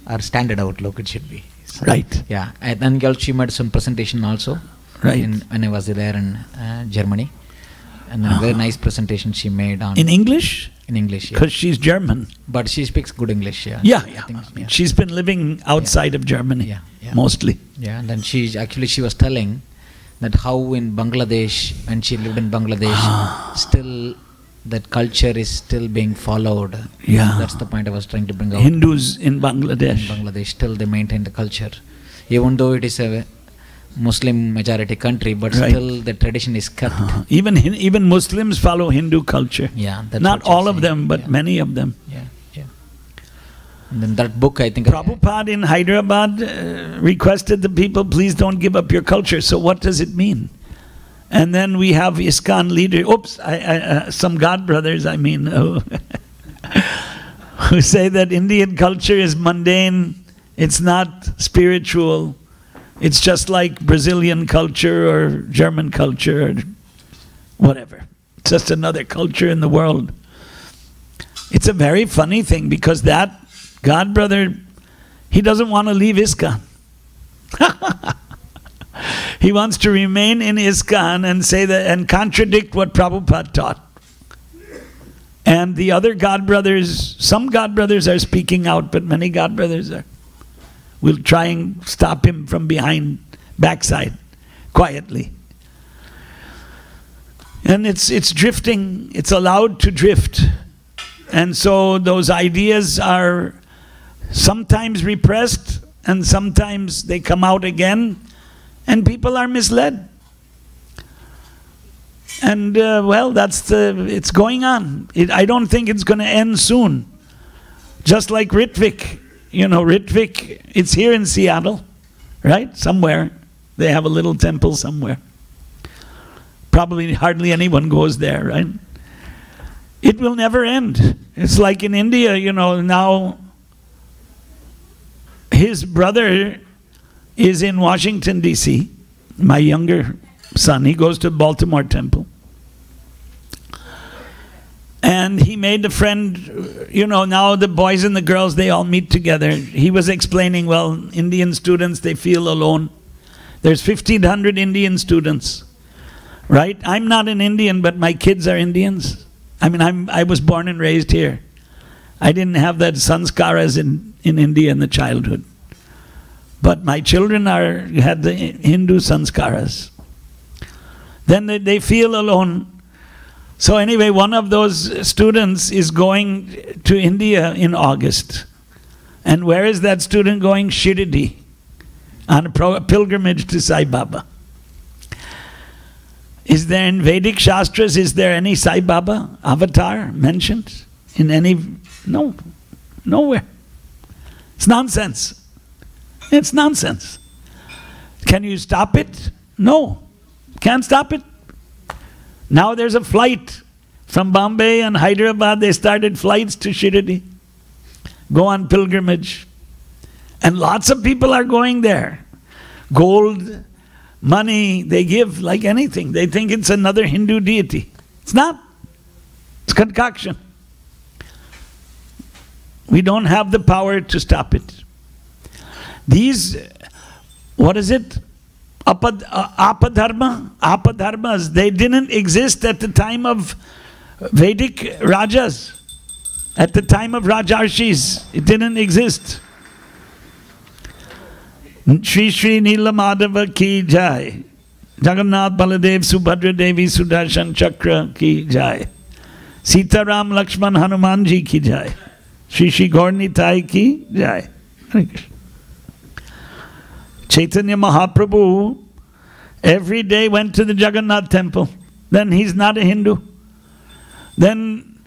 Speaker 3: Our standard outlook, it should be. So,
Speaker 1: right.
Speaker 3: Yeah, and then she made some presentation also.
Speaker 1: Right.
Speaker 3: When I was there in Germany. And a very nice presentation she made on...
Speaker 1: In English?
Speaker 3: In English, yeah.
Speaker 1: Because she's German.
Speaker 3: But she speaks good English, yeah.
Speaker 1: Yeah.
Speaker 3: I think, yeah.
Speaker 1: She's been living outside of Germany, mostly.
Speaker 3: Yeah, and then she was telling that how in Bangladesh, when she lived in Bangladesh, still that culture is still being followed.
Speaker 1: Yeah.
Speaker 3: That's the point I was trying to bring out.
Speaker 1: Hindus in Bangladesh.
Speaker 3: In Bangladesh, still they maintain the culture. Even though it is a Muslim majority country, but still the tradition is kept.
Speaker 1: Even Muslims follow Hindu culture.
Speaker 3: Yeah, that's
Speaker 1: not all of them, but many of them.
Speaker 3: Yeah. And then that book, I think...
Speaker 1: Prabhupada in Hyderabad requested the people, please don't give up your culture. So what does it mean? And then we have ISKCON leader, some God brothers, who say that Indian culture is mundane, It's not spiritual. It's just like Brazilian culture or German culture or whatever. It's just another culture in the world. It's a very funny thing because that God brother, he doesn't want to leave ISKCON. He wants to remain in ISKCON and say that and contradict what Prabhupada taught. And the other God brothers, some God brothers are speaking out, but many God brothers will try and stop him from behind, backside, quietly. And it's drifting, it's allowed to drift. And so those ideas are sometimes repressed and sometimes they come out again and people are misled. And well, it's going on. I don't think it's going to end soon. Just like Ritwik. You know, Ritwik, it's here in Seattle, right? Somewhere. They have a little temple somewhere. Probably hardly anyone goes there, right? It will never end. It's like in India, you know, now his brother is in Washington, D.C., my younger son. He goes to Baltimore Temple. And he made a friend, you know, now the boys and the girls, they all meet together. He was explaining, well, Indian students, they feel alone. There's 1,500 Indian students, right? I'm not an Indian, but my kids are Indians. I mean, I was born and raised here. I didn't have that sanskaras in India in the childhood. But my children had the Hindu sanskaras. Then they feel alone. So anyway, one of those students is going to India in August. And where is that student going? Shirdi, on a pilgrimage to Sai Baba. Is there in Vedic Shastras, is there any Sai Baba avatar mentioned? In any? No, nowhere. It's nonsense. It's nonsense. Can you stop it? No, can't stop it. Now there's a flight from Bombay and Hyderabad. They started flights to Shirdi. Go on pilgrimage. And lots of people are going there. Gold, money, they give like anything. They think it's another Hindu deity. It's not. It's concoction. We don't have the power to stop it. These, what is it? Apadharmas, they didn't exist at the time of Vedic Rajas. At the time of Rajarshis, it didn't exist. Shri Shri Nilamadava ki jai. Jagannath Baladev Subhadra Devi Sudarshan Chakra ki jai. Sita Ram Lakshman Hanumanji ki jai. Shri Shri Gaurnitai ki jai. Chaitanya Mahaprabhu every day went to the Jagannath temple. Then he's not a Hindu. Then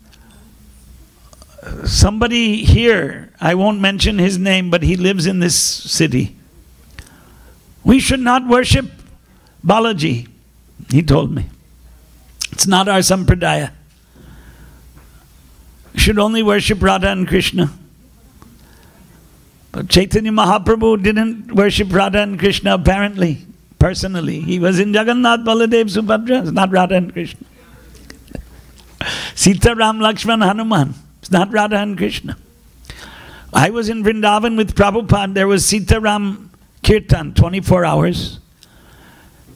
Speaker 1: somebody here, I won't mention his name, but he lives in this city. We should not worship Balaji, he told me. It's not our sampradaya. We should only worship Radha and Krishna. But Chaitanya Mahaprabhu didn't worship Radha and Krishna apparently, personally. He was in Jagannath, Baladev, Subhadra. It's not Radha and Krishna. Sita, Ram, Lakshman, Hanuman. It's not Radha and Krishna. I was in Vrindavan with Prabhupada. There was Sita Ram Kirtan, 24 hours.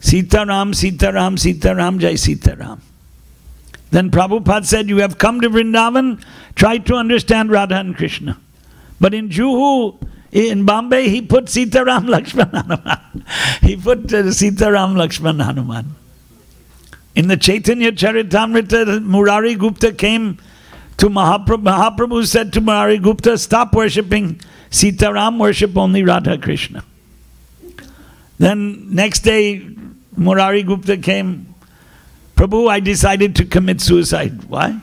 Speaker 1: Sita Ram, Sita Ram, Sita Ram, Jai Sita Ram. Then Prabhupada said, you have come to Vrindavan, try to understand Radha and Krishna. But in Juhu, in Bombay, he put Sita Ram Lakshman Hanuman. He put Sita Ram Lakshman Hanuman. In the Chaitanya Charitamrita, Murari Gupta came to Mahaprabhu. Mahaprabhu said to Murari Gupta, stop worshipping Sita Ram, worship only Radha Krishna. Then next day, Murari Gupta came, Prabhu, I decided to commit suicide. Why?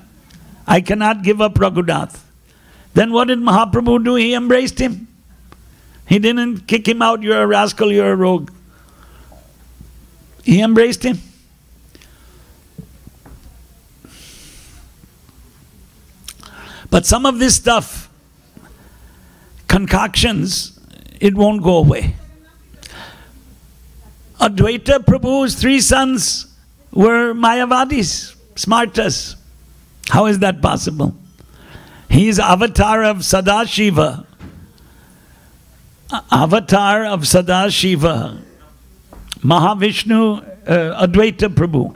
Speaker 1: I cannot give up Raghunath. Then what did Mahaprabhu do? He embraced him. He didn't kick him out, you're a rascal, you're a rogue. He embraced him. But some of this stuff, concoctions, it won't go away. Advaita Prabhu's 3 sons were Mayavadis, smartas. How is that possible? He is avatar of Sadashiva. Avatar of Sadashiva. Mahavishnu, Advaita Prabhu.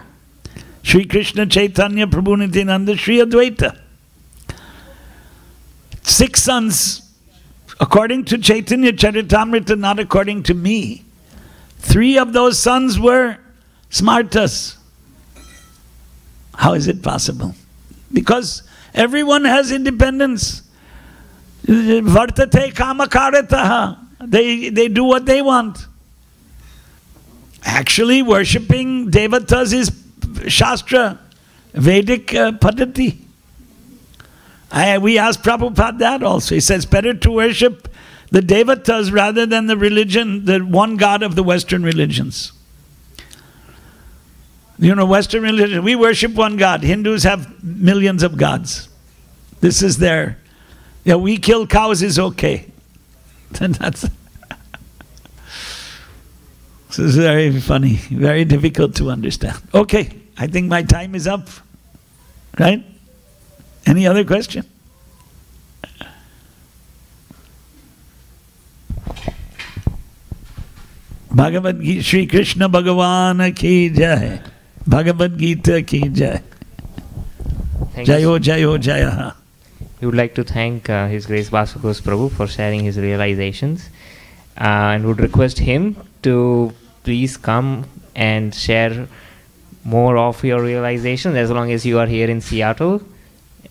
Speaker 1: Sri Krishna Chaitanya Prabhu Nityananda, Sri Advaita. 6 sons, according to Chaitanya Charitamrita, not according to me. 3 of those sons were smartas. How is it possible? Because everyone has independence. Vartate kamakarataha. They do what they want. Actually, worshipping devatas is Shastra, Vedic Padati. We asked Prabhupada that also. He says, better to worship the devatas rather than the religion, the one God of the Western religions. You know, Western religion, we worship one God. Hindus have millions of gods. This is their, yeah, we kill cows is okay. And that's, this is very funny, very difficult to understand. Okay, I think my time is up. Right? Any other question? Bhagavad Gita, Shri Krishna Bhagavan ki jai. Bhagavad Gita ki jai. Jayo Jayo Jaya.
Speaker 2: We would like to thank His Grace Basu Ghosh Prabhu for sharing his realizations, and would request him to please come and share more of your realizations. As long as you are here in Seattle,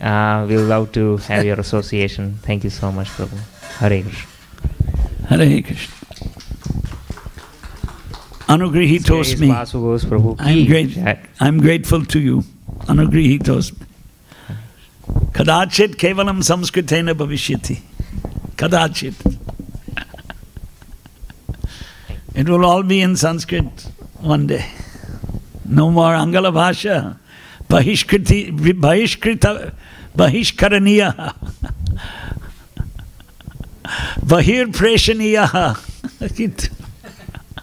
Speaker 2: we'll love to have your association. Thank you so much, Prabhu. Hare Krishna.
Speaker 1: Hare Krishna. Anugrihitosmi.
Speaker 2: Basu Ghosh Prabhu.
Speaker 1: I'm grateful to you. Anugrihitosmi. Kadachit kevalam samskritena bhavishyati. Kadachit. It will all be in Sanskrit one day. No more Angala Bhasha. Bahishkaraniya. Bahir Preshaniya.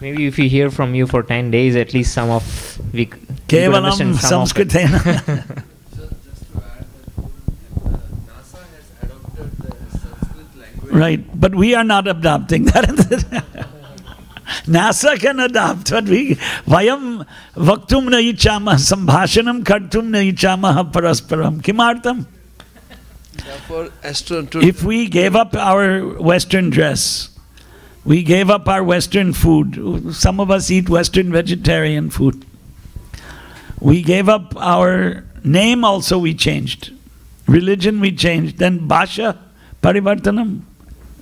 Speaker 2: Maybe if we hear from you for 10 days, at least some of we
Speaker 1: Kevalam Samskritena. Right, but we are not adopting that. NASA can adopt, but we vayam vaktum na ichama sambhashanam kartum na ichama parasparam kimartam. If we gave up our Western dress, we gave up our Western food, some of us eat Western vegetarian food, we gave up our name also, we changed, religion we changed, then bhasha parivartanam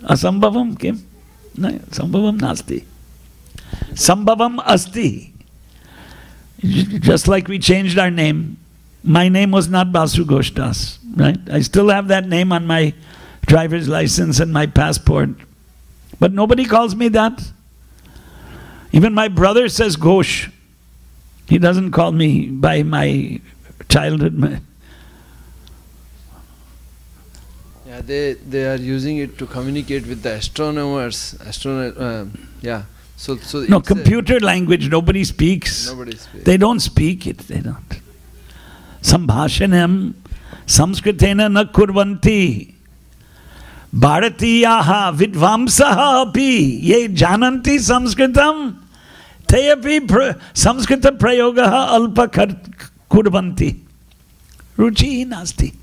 Speaker 1: asambhavam kim? No, sambhavam nasti. Sambhavam asti. Just like we changed our name. My name was not Basu Ghosh Das, right? I still have that name on my driver's license and my passport. But nobody calls me that. Even my brother says Ghosh. He doesn't call me by my childhood name.
Speaker 4: Yeah, they are using it to communicate with the astronomers. Yeah. So
Speaker 1: no, computer language, nobody speaks.
Speaker 4: Nobody speaks.
Speaker 1: They don't speak it, they don't. Sambhashanam samskritena na kurvanti bharatiyaha vidvamsaha api ye jananti samskritam teyapi samskrita prayogaha alpa kurvanti ruchi nasti.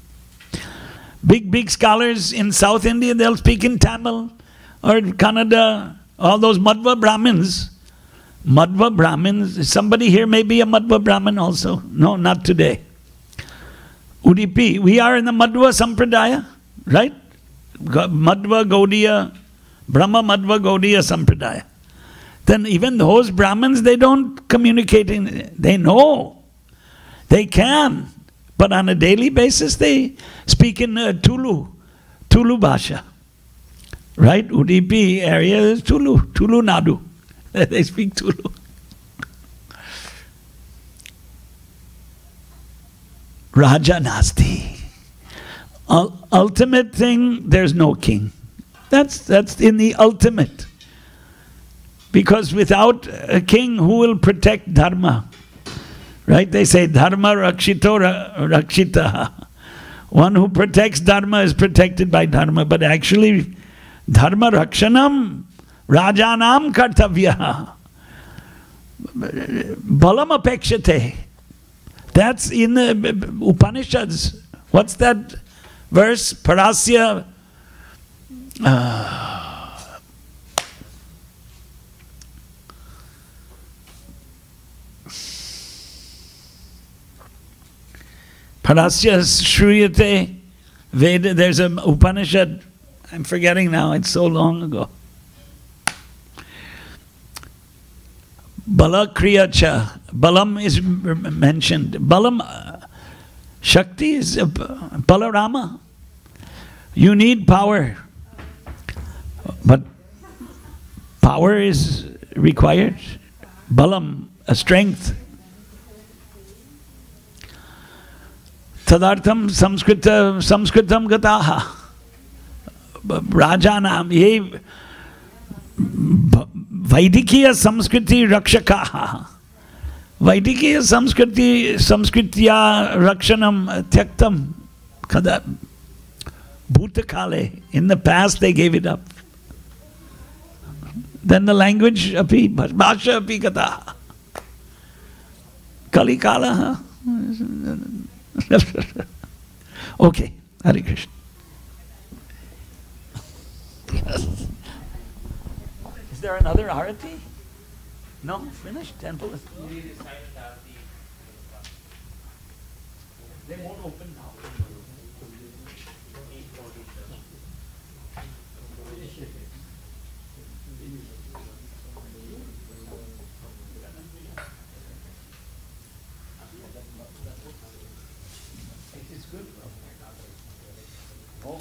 Speaker 1: Big scholars in South India, they'll speak in Tamil or Kannada. All those Madhva Brahmins, somebody here may be a Madhva Brahmin also. No, not today. Udupi, we are in the Madhva Sampradaya, right? Madhva Gaudiya, Brahma Madhva Gaudiya Sampradaya. Then even those Brahmins, they don't communicate, they know, they can, but on a daily basis they speak in Tulu Bhasha. Right? Udupi area is Tulu Nadu. They speak Tulu. Raja Nasti. Ultimate thing, there's no king. That's in the ultimate. Because without a king, who will protect dharma? Right? They say dharma rakshito rakshita. One who protects dharma is protected by dharma, but actually dharma rakshanam rajanam kartavya. Balam apekshate. That's in the Upanishads. What's that verse? Parasya. Parasya Shruyate Veda. There's an Upanishad. I'm forgetting now. It's so long ago. Bala Kriyacha. Balam is mentioned. Balam, Shakti is Balarama. You need power. But power is required. Balam, a strength. Tadartham samskritam gataha. Rajanam ye Vaidikiya samskriti rakshakaha. Vaidikiya samskritya rakshanam tyaktam kada bhutakale. In the past they gave it up. Then the language api bhasha api kata. Kalikala. Okay, Hare Krishna. Is there another arati? No, finished. Temple is. They won't open now. It is good. Oh.